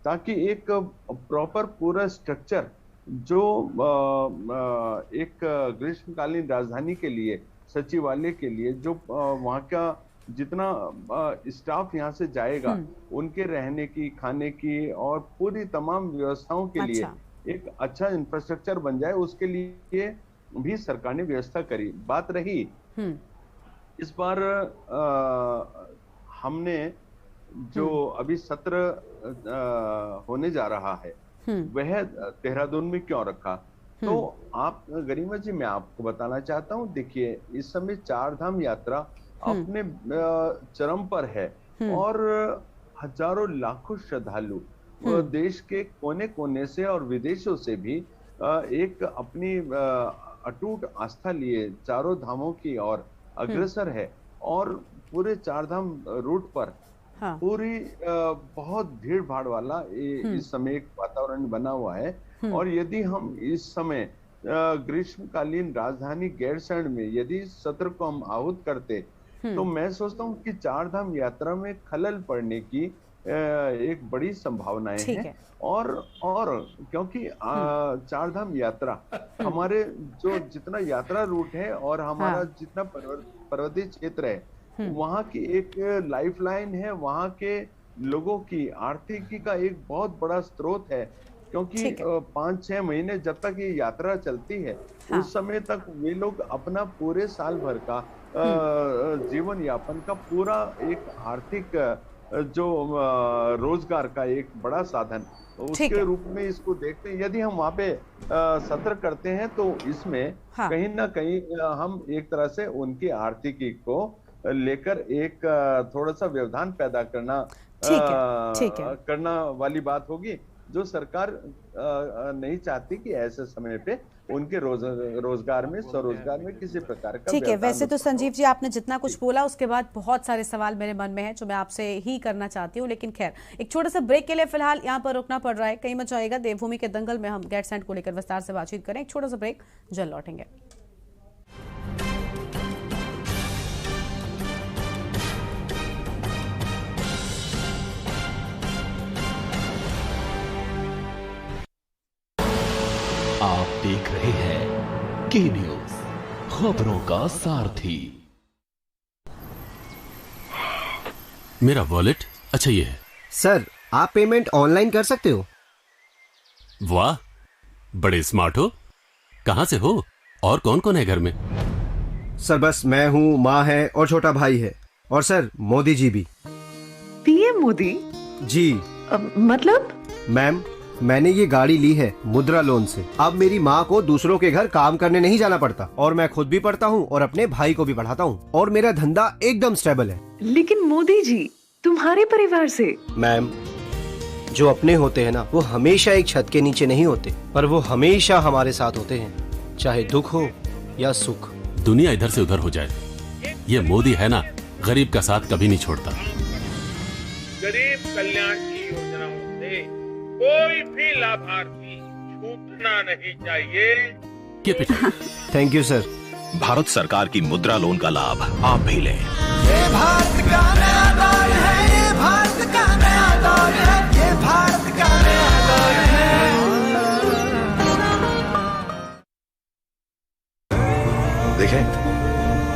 ताकि एक प्रॉपर पूरा स्ट्रक्चर जो एक ग्रीष्मकालीन राजधानी के लिए, सचिवालय के लिए, जो वहाँ का जितना स्टाफ यहाँ से जाएगा, उनके रहने की, खाने की और पूरी तमाम व्यवस्थाओं के लिए एक अच्छा इंफ्रास्ट्रक्चर बन जाए, उसके लिए भी सरकार ने व्यवस्था करी। बात रही इस बार हमने जो अभी सत्र होने जा रहा है वह देहरादून में क्यों रखा? तो आप गरिमा जी, मैं आपको बताना चाहता हूँ, देखिए इस समय 4 धाम यात्रा अपने चरम पर है और हजारों लाखों श्रद्धालु देश के कोने कोने से और विदेशों से भी एक अपनी अटूट आस्था लिए चारों धामों की ओर अग्रसर है और पूरे 4 धाम रूट पर पूरी बहुत भीड़ भाड़ वाला इस समय एक वातावरण बना हुआ है। और यदि हम इस समय ग्रीष्मकालीन राजधानी गैरसैंण में यदि सत्र को हम आहूत करते तो मैं सोचता हूँ कि 4 धाम यात्रा में खलल पड़ने की एक बड़ी संभावनाएं हैं। और क्योंकि 4 धाम यात्रा हमारे जो जितना यात्रा रूट है और हमारा जितना पर्वतीय क्षेत्र है वहाँ की एक लाइफलाइन है, वहाँ के लोगों की आर्थिकी का एक बहुत बड़ा स्रोत है। क्योंकि 5-6 महीने जब तक ये यात्रा चलती है उस समय तक वे लोग अपना पूरे साल भर का जीवन यापन का पूरा एक आर्थिक जो रोजगार का एक बड़ा साधन उसके रूप में इसको देखते हैं। यदि हम वहाँ पे सत्र करते हैं तो इसमें कहीं ना कहीं हम एक तरह से उनकी आर्थिकी को लेकर एक थोड़ा सा व्यवधान पैदा करना वाली बात होगी, जो सरकार नहीं चाहती कि ऐसे समय पे उनके रोजगार में स्वरोजगार में किसी प्रकार का। ठीक है, वैसे तो संजीव जी आपने जितना कुछ बोला उसके बाद बहुत सारे सवाल मेरे मन में हैं जो मैं आपसे ही करना चाहती हूँ, लेकिन खैर एक छोटा सा ब्रेक के लिए फिलहाल यहाँ पर रुकना पड़ रहा है। कहीं मत जाएगा, देवभूमि के दंगल में हम गैरसैंण को लेकर विस्तार से बातचीत करें। एक छोटा सा ब्रेक, जल्द लौटेंगे। आप देख रहे हैं के न्यूज, खबरों का सारथी। मेरा वॉलेट, अच्छा ये है। सर, आप पेमेंट ऑनलाइन कर सकते हो। वाह, बड़े स्मार्ट हो। कहां से हो और कौन कौन है घर में? सर बस मैं हूँ, माँ है और छोटा भाई है। और सर मोदी जी भी। पीएम मोदी जी। मतलब? मैम, मैंने ये गाड़ी ली है मुद्रा लोन से। अब मेरी माँ को दूसरों के घर काम करने नहीं जाना पड़ता और मैं खुद भी पढ़ता हूँ और अपने भाई को भी पढ़ाता हूँ और मेरा धंधा एकदम स्टेबल है। लेकिन मोदी जी, तुम्हारे परिवार से। मैम, जो अपने होते हैं ना वो हमेशा एक छत के नीचे नहीं होते, पर वो हमेशा हमारे साथ होते हैं, चाहे दुख हो या सुख। दुनिया इधर से उधर हो जाए, ये मोदी है ना, गरीब का साथ कभी नहीं छोड़ता। गरीब कल्याण की योजनाओं से कोई भी लाभार्थी छूटना नहीं चाहिए। Thank you sir. भारत सरकार की मुद्रा लोन का लाभ आप भी लें। ये भारत का नया दौर है, ये भारत का नया दौर है, ये भारत का नया दौर है। देखें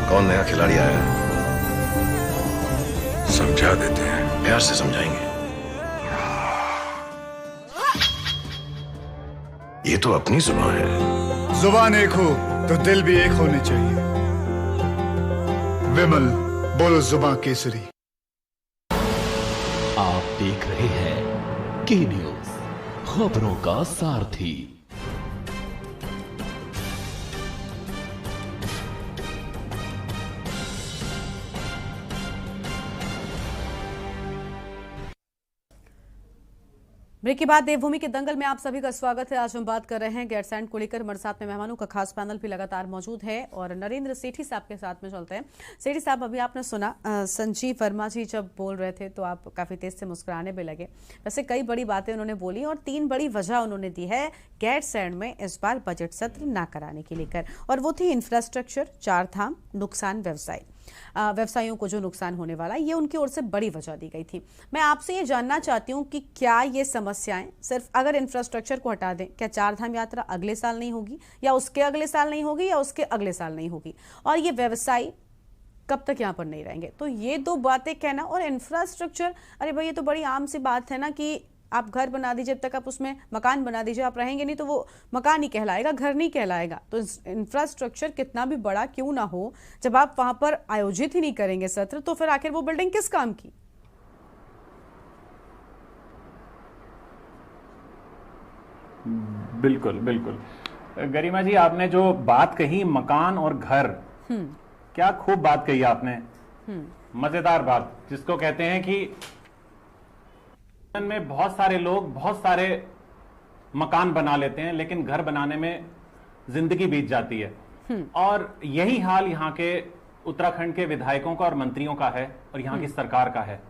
कौन नया खिलाड़ी आया है, समझा देते हैं, प्यार से समझाएंगे। ये तो अपनी जुबान है। जुबान एक हो तो दिल भी एक होने चाहिए। विमल, बोलो जुबान केसरी। आप देख रहे हैं के न्यूज, खबरों का सारथी। ब्रेक के बाद देवभूमि के दंगल में आप सभी का स्वागत है। आज हम बात कर रहे हैं गैरसैंण को लेकर। हमारे साथ में मेहमानों का खास पैनल भी लगातार मौजूद है और नरेंद्र सेठी साहब के साथ में चलते हैं। सेठी साहब, अभी आपने सुना संजीव वर्मा जी जब बोल रहे थे तो आप काफी तेज से मुस्कुराने भी लगे। वैसे कई बड़ी बातें उन्होंने बोली और 3 बड़ी वजह उन्होंने दी है गैरसैंण में इस बार बजट सत्र न कराने के लेकर, और वो थी इंफ्रास्ट्रक्चर, 4 धाम, नुकसान व्यवसायियों को जो नुकसान होने वाला, ये उनकी ओर से बड़ी वजह दी गई थी। मैं आपसे ये जानना चाहती हूँ कि क्या ये समस्याएं सिर्फ अगर इंफ्रास्ट्रक्चर को हटा दें, क्या 4 धाम यात्रा अगले साल नहीं होगी या उसके अगले साल नहीं होगी या उसके अगले साल नहीं होगी, और ये व्यवसायी कब तक यहाँ पर नहीं रहेंगे? तो ये 2 बातें कहना और इंफ्रास्ट्रक्चर, अरे भाई ये तो बड़ी आम सी बात है ना कि आप घर बना दीजिए, जब तक आप उसमें मकान बना दीजिए, आप रहेंगे नहीं तो वो मकान ही कहलाएगा, घर नहीं कहलाएगा। तो इंफ्रास्ट्रक्चर कितना भी बड़ा क्यों ना हो, जब आप वहां पर आयोजित ही नहीं करेंगे सत्र, तो फिर आखिर वो बिल्डिंग किस काम की? बिल्कुल बिल्कुल गरिमा जी, आपने जो बात कही मकान और घर, क्या खूब बात कही आपने, मजेदार बात, जिसको कहते हैं कि में बहुत सारे लोग बहुत सारे मकान बना लेते हैं, लेकिन घर बनाने में जिंदगी बीत जाती है। और यही हाल यहाँ के उत्तराखंड के विधायकों का और मंत्रियों का है और यहाँ की सरकार का है।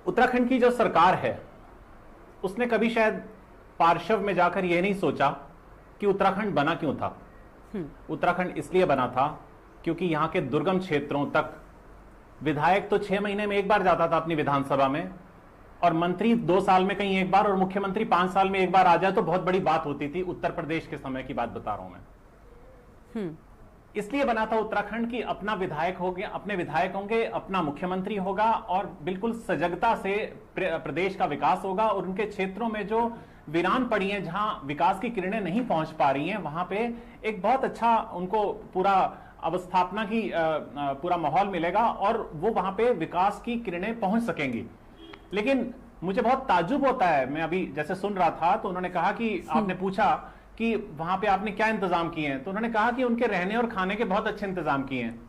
उत्तराखंड की जो सरकार है उसने कभी शायद पार्श्व में जाकर यह नहीं सोचा कि उत्तराखंड बना क्यों था। उत्तराखंड इसलिए बना था क्योंकि यहाँ के दुर्गम क्षेत्रों तक विधायक तो 6 महीने में एक बार जाता था अपनी विधानसभा में, और मंत्री 2 साल में कहीं एक बार, और मुख्यमंत्री 5 साल में एक बार आ जाए तो बहुत बड़ी बात होती थी। उत्तर प्रदेश के समय की बात बता रहा हूं मैं। इसलिए बना था उत्तराखंड की अपना विधायक हो गया, अपने विधायक होंगे, अपना मुख्यमंत्री होगा और बिल्कुल सजगता से प्रदेश का विकास होगा। और उनके क्षेत्रों में जो वीरान पड़ी हैं, जहां विकास की किरणें नहीं पहुंच पा रही हैं, वहां पे एक बहुत अच्छा उनको पूरा अवस्थापना की पूरा माहौल मिलेगा और वो वहां पे विकास की किरणें पहुंच सकेंगी। लेकिन मुझे बहुत ताज्जुब होता है, मैं अभी जैसे सुन रहा था तो उन्होंने कहा कि आपने पूछा कि वहां पे आपने क्या इंतजाम किए हैं, तो उन्होंने कहा कि उनके रहने और खाने के बहुत अच्छे इंतजाम किए हैं।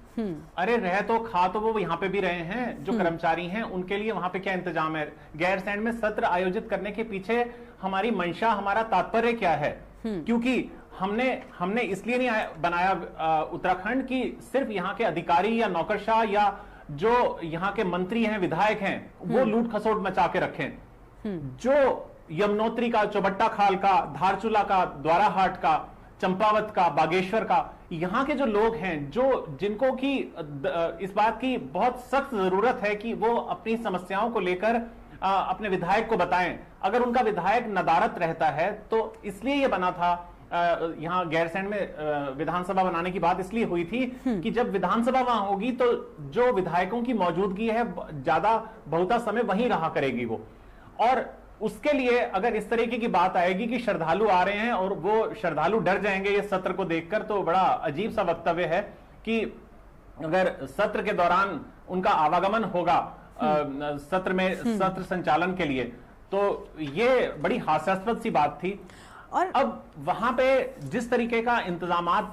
अरे रह तो खा तो वो यहाँ पे भी रहे हैं, जो कर्मचारी हैं उनके लिए वहां पे क्या इंतजाम है। गैरसैंण में सत्र आयोजित करने के पीछे हमारी मंशा, हमारा तात्पर्य क्या है, क्योंकि हमने इसलिए नहीं बनाया उत्तराखंड की सिर्फ यहाँ के अधिकारी या नौकरशाह या जो यहाँ के मंत्री हैं, विधायक हैं, वो लूट खसोट मचा के रखें। जो यमुनोत्री का, चौबट्टा खाल का, धारचूला का, द्वाराहाट का, चंपावत का, बागेश्वर का, यहाँ के जो लोग हैं, जो जिनको की इस बात की बहुत सख्त जरूरत है कि वो अपनी समस्याओं को लेकर अपने विधायक को बताएं। अगर उनका विधायक नदारत रहता है तो इसलिए ये बना था। यहाँ गैरसैंण में विधानसभा बनाने की बात इसलिए हुई थी कि जब विधानसभा वहां होगी तो जो विधायकों की मौजूदगी है ज्यादा बहुता समय वहीं रहा करेगी वो। और उसके लिए अगर इस तरीके की बात आएगी कि श्रद्धालु आ रहे हैं और वो श्रद्धालु डर जाएंगे ये सत्र को देखकर, तो बड़ा अजीब सा वक्तव्य है कि अगर सत्र के दौरान उनका आवागमन होगा सत्र में सत्र संचालन के लिए, तो ये बड़ी हास्यास्पद सी बात थी। और अब वहां पे जिस तरीके का इंतजामात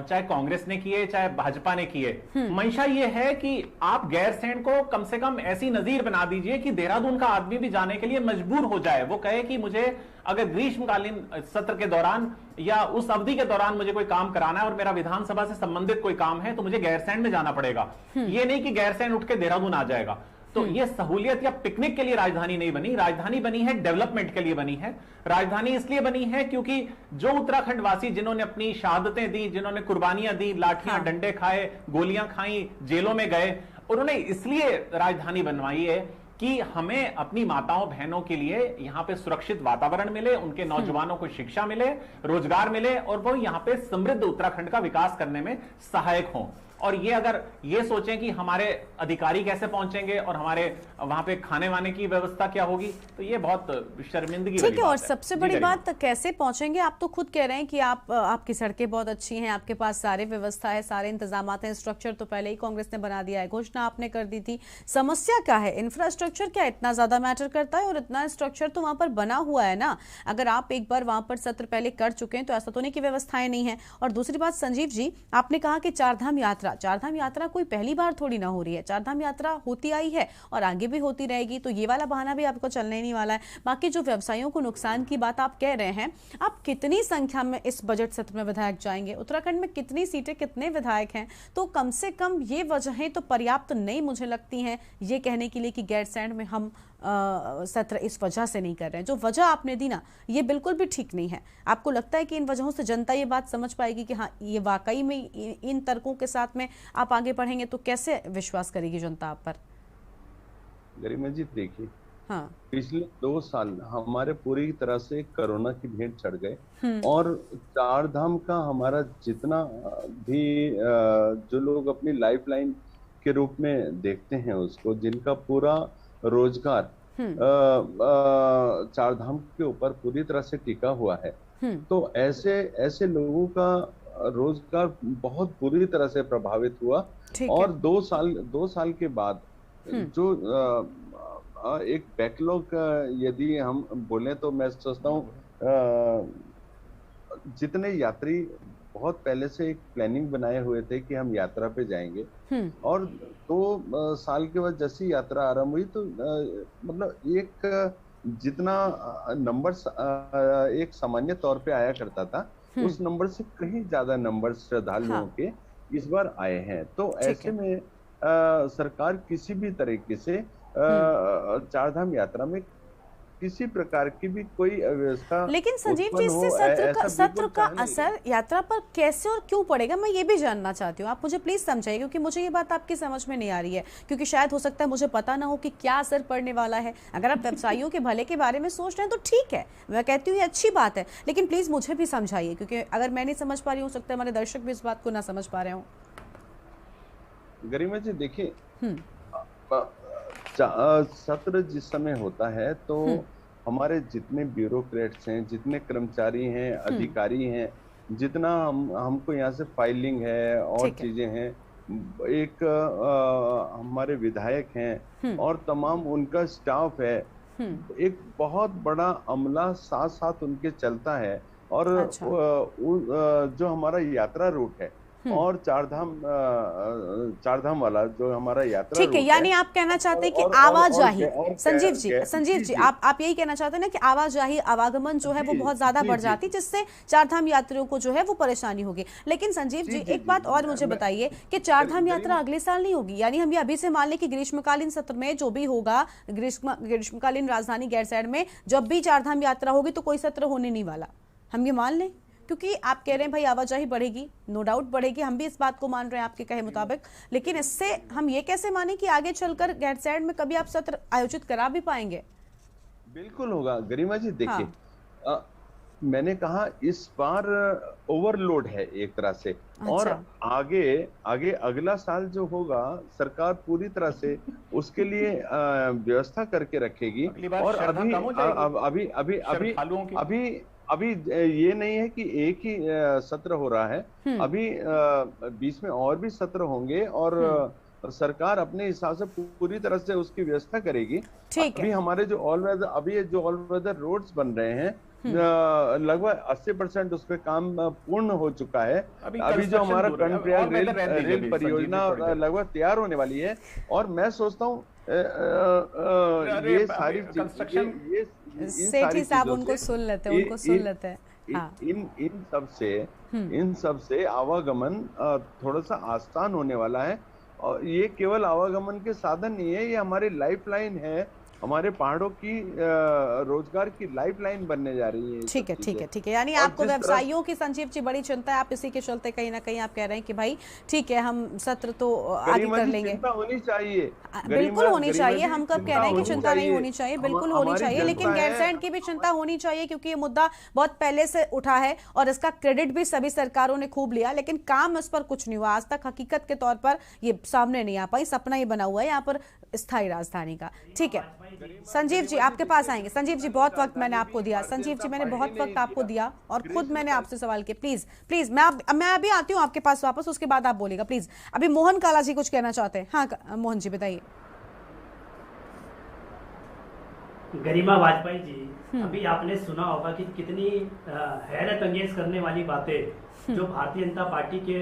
चाहे कांग्रेस ने किए चाहे भाजपा ने किए, मंशा ये है कि आप गैरसैंण को कम से कम ऐसी नजीर बना दीजिए कि देहरादून का आदमी भी जाने के लिए मजबूर हो जाए। वो कहे कि मुझे अगर ग्रीष्मकालीन सत्र के दौरान या उस अवधि के दौरान मुझे कोई काम कराना है और मेरा विधानसभा से संबंधित कोई काम है तो मुझे गैरसैंण में जाना पड़ेगा। ये नहीं कि गैरसैंण उठ के देहरादून आ जाएगा। तो ये सहूलियत या पिकनिक के लिए राजधानी नहीं बनी, राजधानी बनी है डेवलपमेंट के लिए बनी है। राजधानी इसलिए बनी है क्योंकि जो उत्तराखंड वासी जिन्होंने अपनी शहादतें दी, जिन्होंने कुर्बानियां दी, लाठियां डंडे खाए, गोलियां खाई, जेलों में गए, उन्होंने इसलिए राजधानी बनवाई है कि हमें अपनी माताओं बहनों के लिए यहाँ पे सुरक्षित वातावरण मिले, उनके नौजवानों को शिक्षा मिले, रोजगार मिले और वो यहाँ पे समृद्ध उत्तराखंड का विकास करने में सहायक हों। और ये अगर ये सोचें कि हमारे अधिकारी कैसे पहुंचेंगे और हमारे वहां पे खाने वाने की व्यवस्था क्या होगी, तो ये बहुत शर्मिंदगी वाली बात है। और सबसे बड़ी बात कैसे पहुंचेंगे, आप तो खुद कह रहे हैं कि आपकी सड़कें बहुत अच्छी हैं, आपके पास सारे व्यवस्था है, सारे इंतजाम हैं, स्ट्रक्चर तो पहले ही कांग्रेस ने बना दिया है, घोषणा आपने कर दी थी। समस्या क्या है? इंफ्रास्ट्रक्चर क्या इतना ज्यादा मैटर करता है? और इतना स्ट्रक्चर तो वहां पर बना हुआ है ना। अगर आप एक बार वहां पर सत्र पहले कर चुके हैं तो ऐसा तो नहीं कि व्यवस्थाएं नहीं है। और दूसरी बात संजीव जी, आपने कहा कि चारधाम यात्रा कोई पहली बार थोड़ी ना हो रही है, चारधाम यात्रा होती आई है और आगे भी होती रहेगी, तो ये वाला बहाना भी आपको चलने नहीं वाला है। बाकी जो व्यवसायियों को नुकसान की बात आप कह रहे हैं, आप कितनी संख्या में इस बजट सत्र में विधायक जाएंगे, उत्तराखंड में कितनी सीटें, कितने विधायक हैं, तो कम से कम ये वजहें तो पर्याप्त नहीं मुझे लगती हैं ये कहने के लिए कि गैरसैंण में हम सत्र इस वजह से नहीं कर रहे हैं। जो वजह आपने दी ना, ये बिल्कुल भी ठीक नहीं है। आपको लगता है कि इन वजहों से जनता ये बात समझ पाएगी कि हाँ ये वाकई में इन तर्कों के साथ में आप आगे बढ़ेंगे, तो कैसे विश्वास करेगी जनता आप पर? गरिमा जी देखिए, हाँ, पिछले 2 साल हमारे पूरी तरह से कोरोना की भेंट चढ़ गए और चार धाम का हमारा जितना भी जो लोग अपनी लाइफलाइन के रूप में देखते हैं उसको, जिनका पूरा रोजगार चार धाम के ऊपर पूरी तरह से टिका हुआ है, तो ऐसे लोगों का रोजगार बहुत बुरी तरह से प्रभावित हुआ। और 2 साल के बाद जो एक बैकलॉग यदि हम बोलें तो मैं सोचता हूँ जितने यात्री बहुत पहले से एक प्लानिंग बनाए हुए थे कि हम यात्रा पे जाएंगे, और 2 साल के बाद जैसी यात्रा आरंभ हुई तो मतलब एक जितना नंबर एक सामान्य तौर पे आया करता था उस नंबर से कहीं ज्यादा नंबर श्रद्धालुओं के इस बार आए हैं। तो ऐसे में सरकार किसी भी तरीके से चारधाम यात्रा में किसी प्रकार की भी कोई व्यवस्था, लेकिन संजीव जी इससे सत्र का असर यात्रा पर कैसे और क्यों पड़ेगा, मैं ये भी जानना चाहती हूँ। आप मुझे प्लीज समझाइए, क्योंकि मुझे ये बात आपकी समझ में नहीं आ रही है, क्योंकि शायद हो सकता है मुझे पता ना हो कि क्या असर पड़ने वाला है। अगर आप व्यवसायियों के भले के बारे में सोच रहे हैं तो ठीक है, मैं कहती हूँ ये अच्छी बात है, लेकिन प्लीज मुझे भी समझाइए, क्योंकि अगर मैं नहीं समझ पा रही हो सकता है हमारे दर्शक भी इस बात को ना समझ पा रहे हो। गरिमा जी देखिए, सत्र जिस समय होता है तो हमारे जितने ब्यूरोक्रेट्स हैं, जितने कर्मचारी हैं, अधिकारी हैं, जितना हमको यहाँ से फाइलिंग है और चीजें हैं, एक हमारे विधायक हैं और तमाम उनका स्टाफ है, एक बहुत बड़ा अमला साथ साथ उनके चलता है। और जो हमारा यात्रा रूट है और चारधाम वाला जो हमारा यात्रा, ठीक है, यानी आप कहना चाहते हैं कि आवाजाही, संजीव जी आप यही कहना चाहते हैं ना कि आवाजाही आवागमन जो है वो बहुत ज्यादा बढ़ जाती, जिससे चारधाम यात्रियों को जो है वो परेशानी होगी। लेकिन संजीव जी एक बात और मुझे बताइए कि चारधाम यात्रा अगले साल नहीं होगी, यानी हम ये अभी से मान लें कि ग्रीष्मकालीन सत्र में जो भी होगा, ग्रीष्मकालीन राजधानी गैरसैंण में जब भी चारधाम यात्रा होगी तो कोई सत्र होने नहीं वाला, हम ये मान लें? क्योंकि आप कह रहे हैं भाई आवाजाही बढ़ेगी, नो डाउट बढ़ेगी, हम भी इस बात को मान रहे हैं आपके कहे मुताबिक, लेकिन इससे हम ये कैसे माने कि आगे चलकर गैरसैंण में कभी आप सत्र आयोजित करा भी पाएंगे? बिल्कुल होगा गरिमा जी। देखिए, मैंने कहा इस बार ओवरलोड है एक तरह से, और आगे अगला साल जो होगा सरकार पूरी तरह से उसके लिए व्यवस्था करके रखेगी। और अभी ये नहीं है कि एक ही सत्र हो रहा है, अभी बीच में और भी सत्र होंगे और सरकार अपने हिसाब से पूरी तरह से उसकी व्यवस्था करेगी। अभी हमारे जो ऑल वेदर रोड्स बन रहे हैं लगभग 80% उस पे काम पूर्ण हो चुका है। अभी जो हमारा कर्णप्रयाग रेल परियोजना लगभग तैयार होने वाली है, और मैं सोचता हूँ ये सारी सेठी साहब उनको सुन लेते हैं, इन सब से आवागमन थोड़ा सा आसान होने वाला है। और ये केवल आवागमन के साधन नहीं है, ये हमारी लाइफलाइन है, हमारे पहाड़ों की रोजगार की लाइफलाइन बनने जा रही है। ठीक है, यानी आपको व्यवसायियों की संजीव जी बड़ी चिंता है, आप इसी के चलते कहीं ना कहीं आप कह रहे हैं कि भाई ठीक है हम सत्र तो आगे कर लेंगे। चिंता होनी चाहिए, बिल्कुल होनी चाहिए, हम कब कह रहे हैं कि चिंता नहीं होनी चाहिए, बिल्कुल होनी चाहिए, लेकिन गैरसैंण की भी चिंता होनी चाहिए, क्योंकि ये मुद्दा बहुत पहले से उठा है और इसका क्रेडिट भी सभी सरकारों ने खूब लिया, लेकिन काम इस पर कुछ नहीं हुआ आज तक, हकीकत के तौर पर ये सामने नहीं आ पाई, सपना ही बना हुआ है यहाँ पर स्थायी राजधानी का। ठीक है संजीव जी, आपके पास आएंगे। संजीव जी बहुत वक्त मैंने आपको दिया, संजीव जी मैंने बहुत वक्त आपको दिया और खुद मैंने आपसे सवाल किए। प्लीज मैं अभी आती हूँ आपके पास वापस, उसके बाद आप बोलेगा प्लीज। अभी मोहन काला जी कुछ कहना चाहते हैं। हाँ मोहन जी बताइए। गरिमा वाजपेयी जी, अभी आपने सुना होगा कि कितनी हैरत अंगेज करने वाली बातें जो भारतीय जनता पार्टी के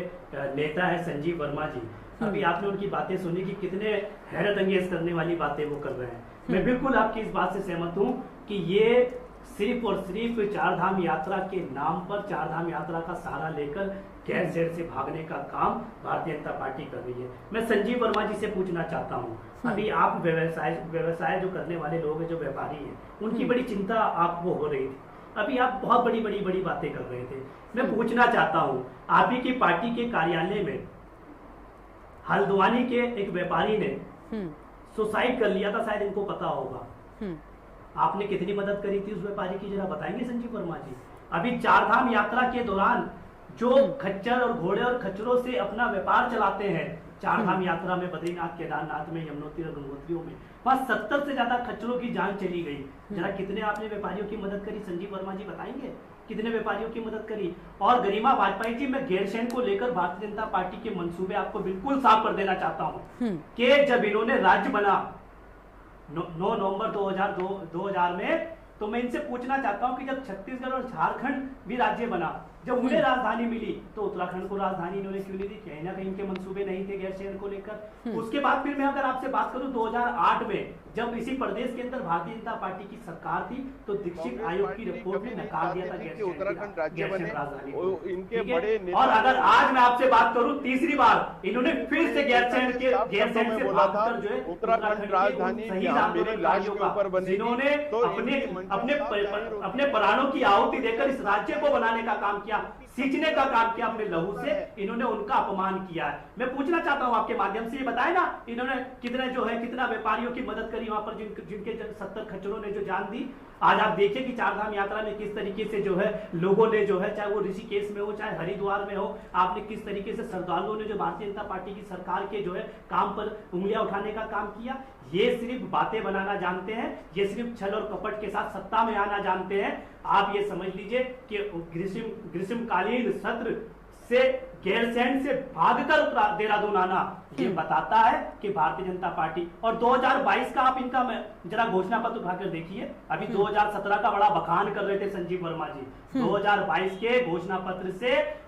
नेता है संजीव वर्मा जी, अभी आपने उनकी बातें सुनी कि कितने हैरत अंगेज करने वाली बातें वो कर रहे हैं। मैं बिल्कुल आपकी इस बात से सहमत हूँ कि ये सिर्फ और सिर्फ चारधाम यात्रा के नाम पर, चारधाम यात्रा का सहारा लेकर गैरसैंण से भागने का काम भारतीय जनता पार्टी कर रही है। मैं संजीव वर्मा जी से पूछना चाहता हूँ, अभी आप व्यवसाय जो करने वाले लोग हैं, जो व्यापारी हैं, उनकी बड़ी चिंता आपको हो रही थी, अभी आप बहुत बड़ी बातें कर रहे थे। मैं पूछना चाहता हूँ, आप ही की पार्टी के कार्यालय में हल्द्वानी के एक व्यापारी ने सुसाइड कर लिया था, शायद इनको पता होगा। आपने कितनी मदद करी थी उस व्यापारी की, जरा बताएंगे संजीव वर्मा जी? अभी चारधाम यात्रा के दौरान जो खच्चर और घोड़े और खच्चरों से अपना व्यापार चलाते हैं, चारधाम यात्रा में, बद्रीनाथ, केदारनाथ में, यमुनोत्री और गंगोत्रियों में, वहां 70 से ज्यादा खच्चरों की जान चली गई। जरा कितने आपने व्यापारियों की मदद करी, संजीव वर्मा जी बताएंगे कितने व्यापारियों की मदद करी? और गरिमा वाजपेयी जी, मैं गैरसैंण को लेकर भारतीय जनता पार्टी के मंसूबे आपको बिल्कुल साफ कर देना चाहता हूँ कि जब इन्होंने राज्य बना 9 नवंबर 2000 में, तो मैं इनसे पूछना चाहता हूं कि जब छत्तीसगढ़ और झारखंड भी राज्य बना, जब उन्हें राजधानी मिली, तो उत्तराखंड को राजधानी इन्होंने क्यों नहीं दी? कहीं ना कहीं इनके मंसूबे नहीं थे गैरसैंण को लेकर। उसके बाद फिर मैं अगर आपसे बात करूं 2008 में, जब इसी प्रदेश के अंदर भारतीय जनता पार्टी की सरकार थी, तो दीक्षित आयोग की रिपोर्ट ने नकार दिया था उत्तराखंड राज्य बने, इनके बड़े। और अगर आज मैं आपसे बात करूं, तीसरी बार इन्होंने फिर से गैरसैंण से बोला था जो है उत्तराखंड राजधानी मेरी लाश के ऊपर बनेगी, जिन्होंने अपने प्राणों की आहुति देकर इस राज्य को बनाने का काम किया, सींचने का काम किया अपने लहू से, इन्होंने उनका अपमान किया है। मैं पूछना चाहता हूं आपके माध्यम से, ये बताए ना इन्होंने कितना व्यापारियों की मदद करी वहां पर, जिनके 70 खच्चरों ने जो जान दी। आज आप देखिए कि चारधाम यात्रा में किस तरीके से जो है लोगों ने जो है, चाहे वो ऋषिकेश में हो चाहे हरिद्वार में हो, आपने किस तरीके से श्रद्धालुओं ने जो भारतीय जनता पार्टी की सरकार के जो है काम पर उंगलियां उठाने का काम किया। ये सिर्फ बातें बनाना जानते हैं, ये सिर्फ छल और कपट के साथ सत्ता में आना जानते हैं। आप ये समझ लीजिए कि ग्रीष्मकालीन सत्र से गैरसैंण से भागकर देहरादून आना, ये बताता है कि भारतीय जनता पार्टी। और 2022 का आप इनका जरा घोषणा पत्र उठाकर देखिए। अभी 2017 का बड़ा बखान कर रहे थे संजीव वर्मा जी, 2022 के घोषणा पत्र से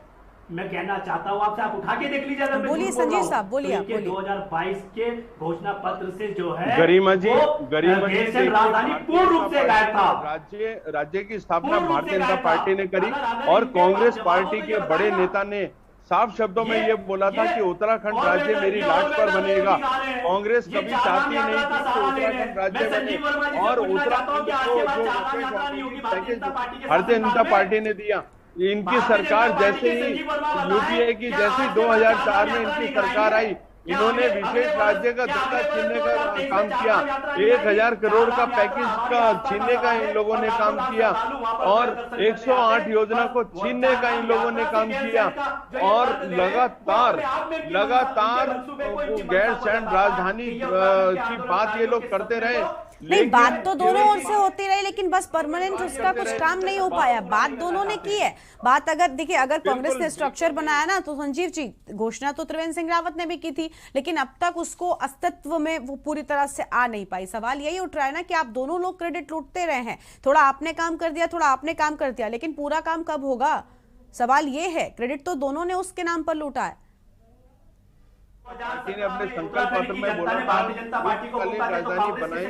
मैं कहना चाहता हूं आपसे, आप उठा के देख लीजिए। बोलिए संजीव साहब, बोलिए। 2022 के घोषणा पत्र से जो है गरिमा जी राजधानी पूर्ण रूप से गायब था। राज्य की स्थापना भारतीय जनता पार्टी ने करी और कांग्रेस पार्टी के बड़े नेता ने साफ शब्दों में ये बोला था कि उत्तराखंड राज्य मेरी लाश पर बनेगा। कांग्रेस कभी चाहती नहीं थी कि उत्तराखंड राज्य बने, और उत्तराखंड को भारतीय जनता पार्टी ने दिया। इनकी सरकार जैसे ही यूपीए की जैसी 2004 में इनकी सरकार आई, इन्होंने विशेष राज्य का दर्जा छीनने का काम किया, 1000 करोड़ का पैकेज का छीनने का इन लोगों ने काम किया, और 108 योजना को छीनने का इन लोगों ने काम किया, और लगातार गैरसैंण राजधानी की बात ये लोग करते रहे। नहीं, बात तो दोनों ओर से होती रही, लेकिन बस परमानेंट उसका कुछ काम नहीं हो पाया। बात दोनों ने की है। बात अगर देखिए, अगर कांग्रेस ने स्ट्रक्चर बनाया ना, तो संजीव जी घोषणा तो त्रिवेंद्र सिंह रावत ने भी की थी, लेकिन अब तक उसको अस्तित्व में वो पूरी तरह से आ नहीं पाई। सवाल यही उठ रहा है ना कि आप दोनों लोग क्रेडिट लूटते रहे हैं, थोड़ा आपने काम कर दिया, थोड़ा आपने काम कर दिया, लेकिन पूरा काम कब होगा? सवाल ये है। क्रेडिट तो दोनों ने उसके नाम पर लूटा है। पार्टी ने अपने संकल्प पत्र में बोला राजधानी बनाई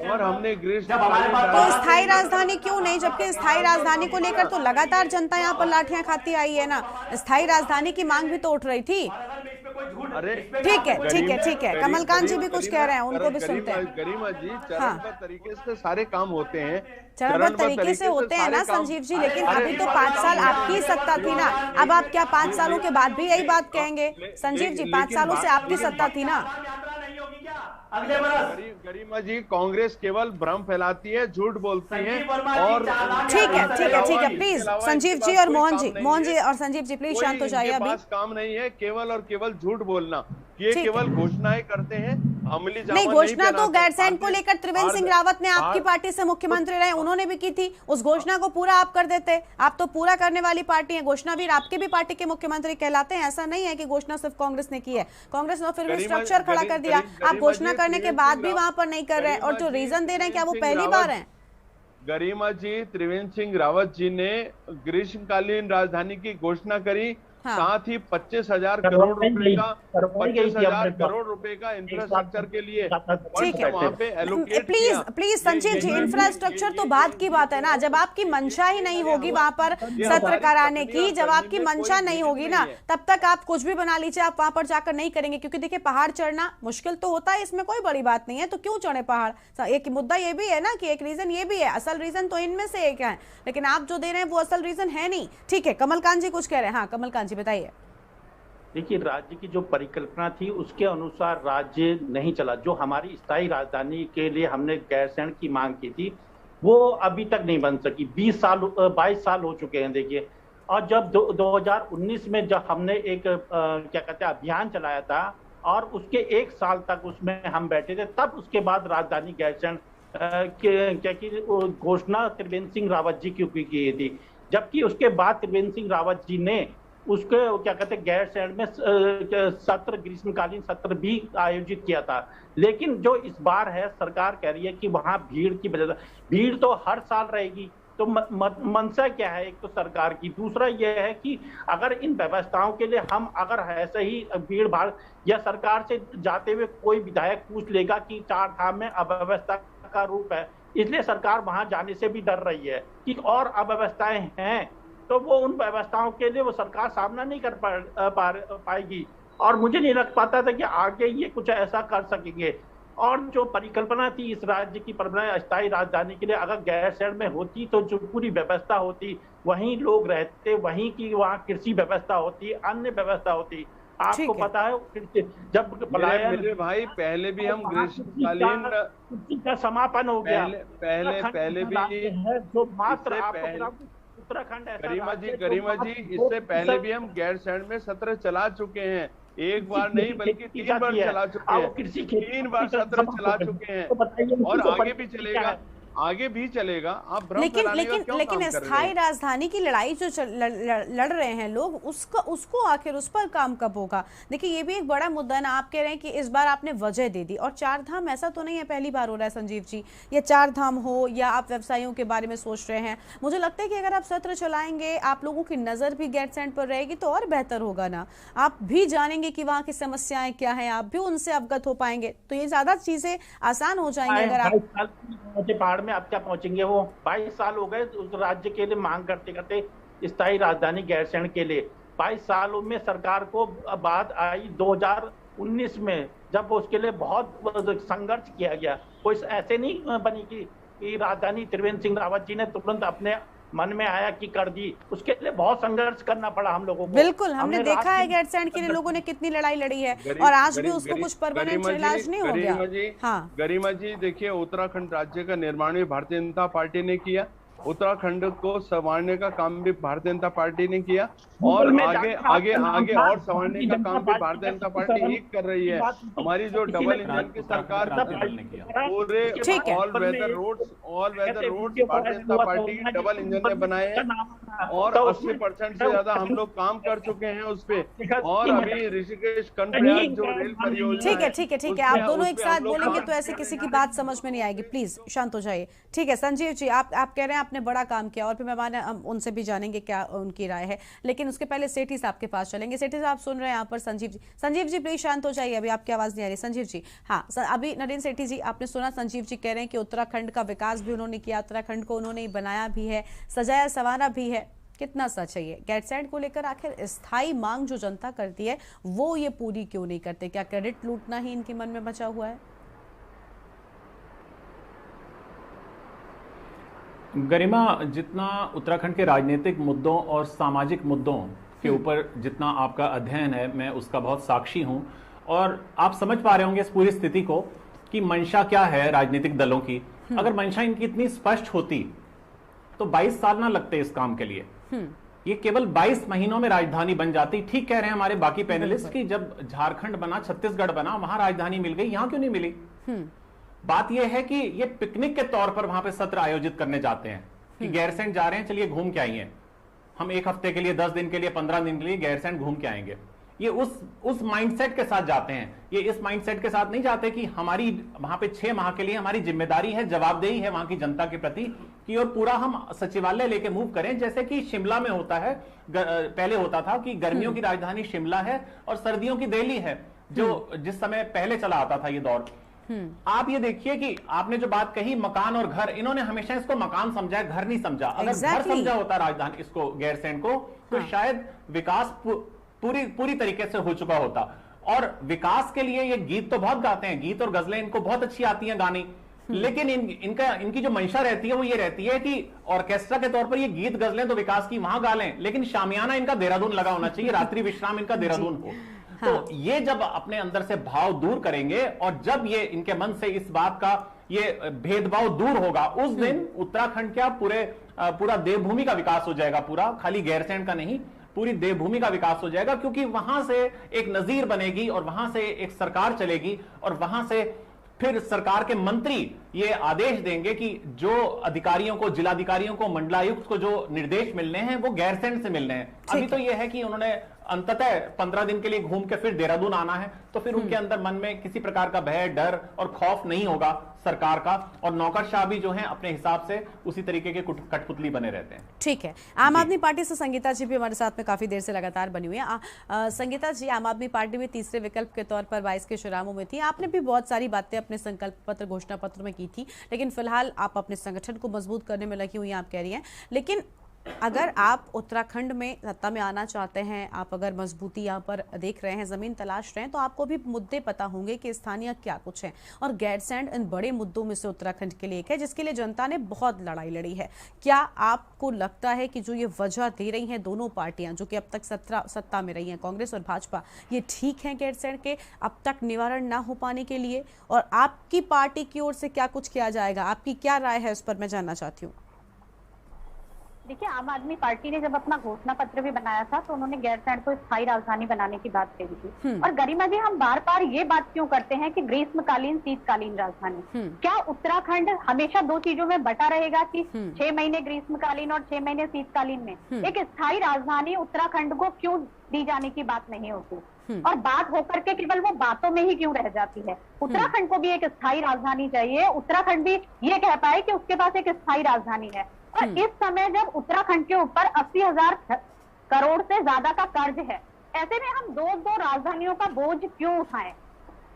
और हमने तो स्थायी राजधानी क्यों नहीं? जबकि स्थायी राजधानी को लेकर तो लगातार जनता यहाँ पर लाठियां खाती आई है ना। स्थायी राजधानी की मांग भी तो उठ रही थी। अरे ठीक है, कमलकांत जी भी कुछ कह रहे हैं, उनको भी सुनते हैं। गरिमा जी, चरणबद्ध तरीके से सारे काम होते हैं, चरणबद्ध तरीके से होते हैं ना संजीव जी, लेकिन अभी तो 5 साल आपकी सत्ता थी ना। अब आप क्या 5 सालों के बाद भी यही बात कहेंगे? संजीव जी, 5 सालों से आपकी सत्ता थी ना। अगले बरस गरिमा जी, कांग्रेस केवल भ्रम फैलाती है, झूठ बोलती है। और ठीक है, प्लीज संजीव जी और मोहन जी और संजीव जी प्लीज शांत हो जाइए। अभी काम नहीं है केवल और केवल झूठ बोलना। ये केवल घोषणाएं करते हैं, अमली जामा नहीं। घोषणा तो गैरसैंण को लेकर त्रिवेंद्र सिंह रावत ने आपकी पार्टी से मुख्यमंत्री रहे, उन्होंने भी की थी। उस घोषणा को पूरा आप कर देते। आप तो पूरा करने वाली पार्टी है, घोषणावीर आपकी भी पार्टी के मुख्यमंत्री कहलाते हैं। ऐसा नहीं है कि घोषणा सिर्फ कांग्रेस ने की है। कांग्रेस ने फिर भी स्ट्रक्चर खड़ा कर दिया। आप घोषणा करने के बाद भी वहां पर नहीं कर रहे हैं, और जो रीजन दे रहे हैं, क्या वो पहली बार है? गरिमा जी, त्रिवेंद्र सिंह रावत जी ने ग्रीष्मकालीन राजधानी की घोषणा करी, साथ ही 25,000 करोड़ रुपए का 25,000 करोड़ रुपए का इंफ्रास्ट्रक्चर के लिए वहाँ पे एलोकेट किया। प्लीज संजीव जी, इंफ्रास्ट्रक्चर तो बात की बात है ना। जब आपकी मंशा ही नहीं होगी वहां पर सत्र कराने की, जब आपकी मंशा नहीं होगी ना, तब तक आप कुछ भी बना लीजिए, आप वहां पर जाकर नहीं करेंगे। क्योंकि देखिए, पहाड़ चढ़ना मुश्किल तो होता है, इसमें कोई बड़ी बात नहीं है, तो क्यों चढ़े पहाड़? एक मुद्दा ये भी है ना कि एक रीजन ये भी है, असल रीजन तो इनमें से एक है, लेकिन आप जो दे रहे हैं वो असल रीजन है नहीं। ठीक है, कमलकांत जी कुछ कह रहे हैं। हाँ, कमलकांत जी बताइए। देखिए, राज्य की जो परिकल्पना थी उसके अनुसार राज्य नहीं चला। जो हमारी स्थायी राजधानी के लिए हमने गैरसैंण की मांग की थी, वो अभी तक नहीं बन सकी। 22 साल हो चुके हैं। देखिए, और जब 2019 में जब हमने एक क्या कहते हैं अभियान चलाया था और उसके 1 साल तक उसमें हम बैठे थे, तब उसके बाद राजधानी गैरसैंण की घोषणा त्रिवेंद्र सिंह रावत जी की थी। जबकि उसके बाद त्रिवेंद्र सिंह रावत जी ने उसके क्या कहते हैं गैरसैंण में सत्र, ग्रीष्मकालीन सत्र भी आयोजित किया था। लेकिन जो इस बार है, सरकार कह रही है कि वहां भीड़ की वजह से, भीड़ तो हर साल रहेगी, तो मंशा क्या है एक तो सरकार की, दूसरा यह है कि अगर इन व्यवस्थाओं के लिए हम अगर ऐसे ही भीड़ भाड़ या सरकार से जाते हुए कोई विधायक पूछ लेगा कि 4 धाम में अव्यवस्था का रूप है, इसलिए सरकार वहां जाने से भी डर रही है कि और अव्यवस्थाएं हैं तो वो उन व्यवस्थाओं के लिए वो सरकार सामना नहीं कर पाएगी। और मुझे नहीं लग पाता था कि आगे ये कुछ ऐसा कर सकेंगे। और जो परिकल्पना थी इस राज्य की अस्थायी राजधानी के लिए, अगर गैरसैंण में होती तो जो पूरी व्यवस्था होती, वहीं लोग रहते, वहीं की वहाँ कृषि व्यवस्था होती, अन्य व्यवस्था होती। आपको पता है जब पलायन, मेरे भाई पहले भी हम ग्रीष्मकालीन का समापन हो गया, पहले भी जो मात्र उत्तराखंड, गरिमा जी इससे पहले भी हम गैरसैंण में सत्र चला चुके हैं, एक बार नहीं बल्कि 3 बार चला चुके हैं, 3 बार सत्र चला चुके हैं और आगे भी चलेगा, आगे भी चलेगा। आप लेकिन स्थायी राजधानी की लड़ाई जो लड़ रहे हैं लोग, उसको आखिर उस पर काम कब होगा? देखिए ये भी एक बड़ा मुद्दा है ना। आप कह रहे हैं कि इस बार आपने वजह दे दी, और 4 धाम ऐसा तो नहीं है पहली बार हो रहा है संजीव जी, या 4 धाम हो या आप व्यवसायियों के बारे में सोच रहे हैं। मुझे लगता है कि अगर आप सत्र चलाएंगे, आप लोगों की नजर भी गैरसैंण पर रहेगी तो और बेहतर होगा ना। आप भी जानेंगे कि वहाँ की समस्याएं क्या है, आप भी उनसे अवगत हो पाएंगे, तो ये ज्यादा चीजें आसान हो जाएंगी। अगर आप में आप क्या पहुंचेंगे, वो 22 साल हो गए उस राज्य के लिए मांग करते करते स्थायी राजधानी गैरसैंण के लिए। 22 सालों में सरकार को बात आई 2019 में, जब उसके लिए बहुत संघर्ष किया गया। कोई ऐसे नहीं बनी कि राजधानी त्रिवेंद्र सिंह रावत जी ने तुरंत अपने मन में आया कि कर दी, उसके लिए बहुत संघर्ष करना पड़ा हम लोगों को। बिल्कुल, हमने देखा है गैरसैंण के लिए लोगों ने कितनी लड़ाई लड़ी है, और आज भी उसको कुछ परमानेंट इलाज नहीं हो गया। हाँ गरिमा जी, देखिए उत्तराखंड राज्य का निर्माण भी भारतीय जनता पार्टी ने किया, उत्तराखंड को संवारने का काम भी भारतीय जनता पार्टी ने किया, और आगे और संवारने का काम भी भारतीय जनता पार्टी ही कर रही है। हमारी जो डबल इंजन की सरकार, पूरे all weather roads Bharatiya Janata party double engine ने बनाए हैं, और 80% से ज्यादा हम लोग काम कर चुके हैं उस पे। और अभी ऋषिकेश कर्णप्रयाग जो रेल परियोजना, ठीक है, आप दोनों एक साथ बोलेंगे तो ऐसे किसी की बात समझ में नहीं आएगी। प्लीज शांत हो जाइए। ठीक है संजीव जी, आप कह रहे हैं आपने बड़ा काम किया, और फिर मैं उनसे भी जानेंगे क्या उनकी राय है, लेकिन उसके पहले सेठी साहब के पास चलेंगे। सेठी साहब सुन रहे हैं यहाँ पर संजीव जी प्लीज शांत हो जाइए, अभी आपकी आवाज नहीं आ रही। संजीव जी, हाँ अभी नरेंद्र सेठी जी आपने सुना, संजीव जी कह रहे हैं कि उत्तराखंड का विकास भी उन्होंने किया, उत्तराखंड को उन्होंने बनाया भी है, सजाया संवारा भी है। कितना सच है ये? गैरसैंण को लेकर आखिर स्थायी मांग जो जनता करती है वो ये पूरी क्यों नहीं करते? क्या क्रेडिट लूटना ही इनके मन में बचा हुआ है? गरिमा, जितना उत्तराखंड के राजनीतिक मुद्दों और सामाजिक मुद्दों के ऊपर जितना आपका अध्ययन है, मैं उसका बहुत साक्षी हूं, और आप समझ पा रहे होंगे इस पूरी स्थिति को कि मंशा क्या है राजनीतिक दलों की। अगर मंशा इनकी इतनी स्पष्ट होती तो 22 साल ना लगते इस काम के लिए, ये केवल 22 महीनों में राजधानी बन जाती। ठीक कह रहे हैं हमारे बाकी पैनलिस्ट कि जब झारखंड बना, छत्तीसगढ़ बना, वहां राजधानी मिल गई, यहां क्यों नहीं मिली? बात यह है कि ये पिकनिक के तौर पर वहां पे सत्र आयोजित करने जाते हैं कि गैरसैंण जा रहे हैं, चलिए घूम के आइए, हम 1 हफ्ते के लिए, 10 दिन के लिए, 15 दिन के लिए गैरसैंण घूम के आएंगे। ये उस माइंडसेट के साथ जाते हैं। ये इस माइंडसेट के साथ नहीं जाते कि हमारी वहां पे 6 माह के लिए हमारी जिम्मेदारी है, जवाबदेही है वहां की जनता के प्रति कि और पूरा हम सचिवालय लेके मूव करें, जैसे कि शिमला में होता है। पहले होता था कि गर्मियों की राजधानी शिमला है और सर्दियों की दिल्ली है, जो जिस समय पहले चला आता था ये दौर। आप ये देखिए कि आपने जो बात कही मकान और घर, इन्होंने हमेशा इसको मकान समझा है, घर नहीं समझा। अगर घर समझा होता राजधानी इसको, गैरसैंण को, तो शायद विकास पूरी तरीके से हो चुका होता। और विकास के लिए ये गीत तो बहुत गाते हैं, गीत और गजलें इनको बहुत अच्छी आती हैं गानी, लेकिन इनकी जो मंशा रहती है वो ये रहती है कि ऑर्केस्ट्रा के तौर पर ये गीत गजलें तो विकास की वहां गा लें, लेकिन शामियाना इनका देहरादून लगा होना चाहिए, रात्रि विश्राम इनका देहरादून हो। तो ये जब अपने अंदर से भाव दूर करेंगे और जब ये इनके मन से इस बात का ये भेदभाव दूर होगा, उस दिन उत्तराखंड क्या पूरे पूरा देवभूमि का विकास हो जाएगा, पूरा खाली गैरसैंण का नहीं, पूरी देवभूमि का विकास हो जाएगा, क्योंकि वहां से एक नजीर बनेगी और वहां से एक सरकार चलेगी और वहां से फिर सरकार के मंत्री ये आदेश देंगे कि जो अधिकारियों को, जिलाधिकारियों को, मंडलायुक्त को जो निर्देश मिलने हैं वो गैरसैंण से मिलने हैं। अभी तो ये है कि उन्होंने अंततः 15 दिन के लिए घूम के फिर देहरादून आना है, तो फिर उनके अंदर मन में किसी प्रकार का भय, डर और खौफ नहीं होगा सरकार का, और नौकरशाह भी जो है अपने हिसाब से उसी तरीके के कठपुतली बने रहते हैं। ठीक है, आम आदमी पार्टी से संगीता जी भी हमारे साथ में काफी देर से लगातार बनी हुई है। संगीता जी, आम आदमी पार्टी भी तीसरे विकल्प के तौर पर 22 के चुनावों में थी, आपने भी बहुत सारी बातें अपने संकल्प पत्र, घोषणा पत्र में की थी, लेकिन फिलहाल आप अपने संगठन को मजबूत करने में लगी हुई हैं, आप कह रही हैं। लेकिन अगर आप उत्तराखंड में सत्ता में आना चाहते हैं, आप अगर मजबूती यहाँ पर देख रहे हैं, जमीन तलाश रहे हैं, तो आपको भी मुद्दे पता होंगे कि स्थानीय क्या कुछ है, और गैरसैंण इन बड़े मुद्दों में से उत्तराखंड के लिए एक है जिसके लिए जनता ने बहुत लड़ाई लड़ी है। क्या आपको लगता है कि जो ये वजह दे रही हैं दोनों पार्टियां जो कि अब तक सत्ता में रही हैं, कांग्रेस और भाजपा, ये ठीक है गैरसैंण के अब तक निवारण ना हो पाने के लिए, और आपकी पार्टी की ओर से क्या कुछ किया जाएगा, आपकी क्या राय है उस पर मैं जानना चाहती हूँ। देखिए, आम आदमी पार्टी ने जब अपना घोषणा पत्र भी बनाया था तो उन्होंने गैरसैंण को स्थायी राजधानी बनाने की बात कही थी। और गरिमा जी, हम बार बार ये बात क्यों करते हैं कि ग्रीष्मकालीन शीतकालीन राजधानी, क्या उत्तराखंड हमेशा दो चीजों में बटा रहेगा कि 6 महीने ग्रीष्मकालीन और 6 महीने शीतकालीन में? एक स्थायी राजधानी उत्तराखंड को क्यों दी जाने की बात नहीं होती, और बात होकर के केवल वो बातों में ही क्यों रह जाती है? उत्तराखंड को भी एक स्थायी राजधानी चाहिए, उत्तराखंड भी ये कह पाए कि उसके पास एक स्थायी राजधानी है। और इस समय जब उत्तराखंड के ऊपर 80,000 करोड़ से ज्यादा का कर्ज है, ऐसे में हम दो राजधानियों का बोझ क्यों उठाएं?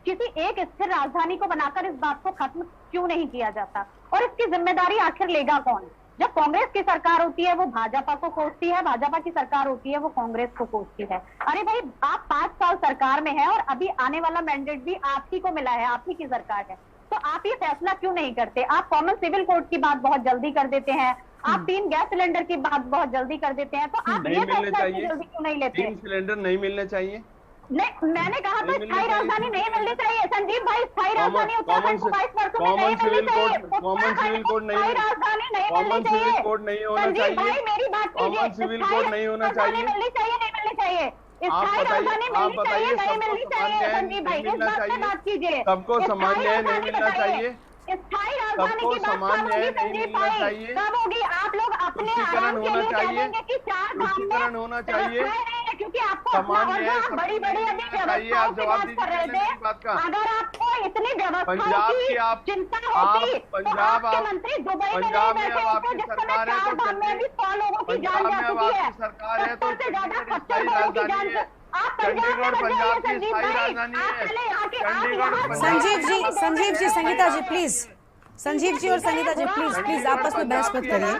किसी एक स्थिर राजधानी को बनाकर इस बात को खत्म क्यों नहीं किया जाता? और इसकी जिम्मेदारी आखिर लेगा कौन? जब कांग्रेस की सरकार होती है वो भाजपा को कोसती है, भाजपा की सरकार होती है वो कांग्रेस को कोसती है। अरे भाई, आप 5 साल सरकार में हैं और अभी आने वाला मैंडेट भी आप ही को मिला है, आप ही की सरकार है, तो आप ये फैसला क्यों नहीं करते? आप कॉमन सिविल कोड की बात बहुत जल्दी कर देते हैं, आप 3 गैस सिलेंडर की बात बहुत जल्दी कर देते हैं, तो आप ये फैसला जल्दी क्यों नहीं लेते? 3 सिलेंडर नहीं मिलने चाहिए? नहीं, मैंने कहा था स्थायी राजधानी नहीं मिलनी चाहिए संजीव भाई, स्थायी राजधानी उत्तराखंड को 22 वर्षों में नहीं मिलनी चाहिए, कॉमन सिविल कोड नहीं, राजधानी नहीं मिलनी चाहिए, कोड नहीं होना चाहिए, भाई मेरी बात कीजिए, कॉमन सिविल कोड नहीं होना चाहिए, मिलनी चाहिए नहीं मिलनी चाहिए, स्थायी राजधानी मिलनी चाहिए नहीं मिलनी चाहिए संजीव भाई, इस बात पे बात कीजिए। सबको समान न्याय नहीं मिलना चाहिए, स्थायी राजधानी की बात कब होगी संजीव भाई, कब होगी? आप लोग अपने आराम के लिए कहेंगे कि 4 धाम में होना चाहिए, क्योंकि आपको अपना बड़ी बड़ी अभी व्यवस्थाओं की बात कर रहे थे। अगर आपको इतनी व्यवस्थाओं की चिंता होती तो आपके मंत्री दुबई में नहीं बैठे होते, जिस समय 4 धाम में भी 100 लोगों की जान जा चुकी है, 70 से ज्यादा 70 लोगों की जान। आप पंजाब की स्थायी राजधानी है। संजीव जी, संगीता जी प्लीज, संजीव जी और संगीता जी प्लीज आपस में बहस मत करिए।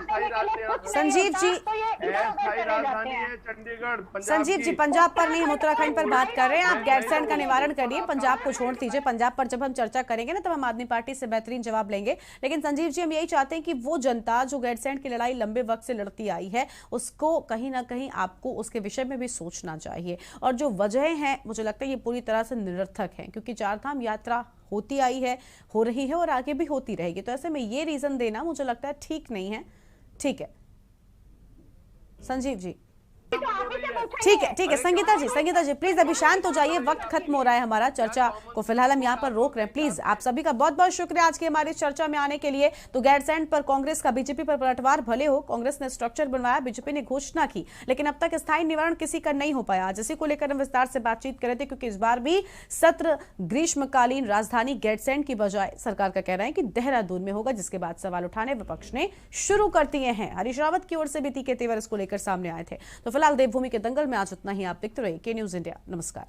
संजीव जी, संजीव जी, पंजाब पर नहीं, हम उत्तराखंड पर बात कर रहे हैं, आप गैरसैंण का निवारण करिए, पंजाब को छोड़ दीजिए। पंजाब पर जब हम चर्चा करेंगे ना, तब हम आदमी पार्टी से बेहतरीन जवाब लेंगे। लेकिन संजीव जी, हम यही चाहते हैं कि वो जनता जो गैरसैंण की लड़ाई लंबे वक्त से लड़ती आई है, उसको कहीं ना कहीं आपको उसके विषय में भी सोचना चाहिए। और जो वजह है, मुझे लगता है ये पूरी तरह से निरर्थक है, क्योंकि 4 धाम यात्रा होती आई है, हो रही है और आगे भी होती रहेगी। तो ऐसे में ये रीजन देना मुझे लगता है ठीक नहीं है। ठीक है संजीव जी, ठीक है संगीता जी प्लीज अभी शांत हो जाइए, वक्त खत्म हो रहा है हमारा, चर्चा को फिलहाल हम यहाँ पर रोक रहे हैं। प्लीज आप सभी का बहुत बहुत शुक्रिया आज की हमारी चर्चा में आने के लिए। तो गैरसैंण पर कांग्रेस का बीजेपी पर पलटवार भले हो, कांग्रेस ने स्ट्रक्चर बनवाया, बीजेपी ने घोषणा की, लेकिन अब तक स्थायी निवारण किसी का नहीं हो पाया। आज इसी को लेकर हम विस्तार से बातचीत कर रहे थे, क्योंकि इस बार भी सत्र ग्रीष्मकालीन राजधानी गैरसैंण की बजाय सरकार का कहना है कि देहरादून में होगा, जिसके बाद सवाल उठाने विपक्ष ने शुरू कर दिए हैं। हरीश रावत की ओर से भी तीखे तेवर इसको लेकर सामने आए थे। तो फिलहाल देवभूमि के दंगल में आज इतना ही। आप देखते रहिए के न्यूज इंडिया। नमस्कार।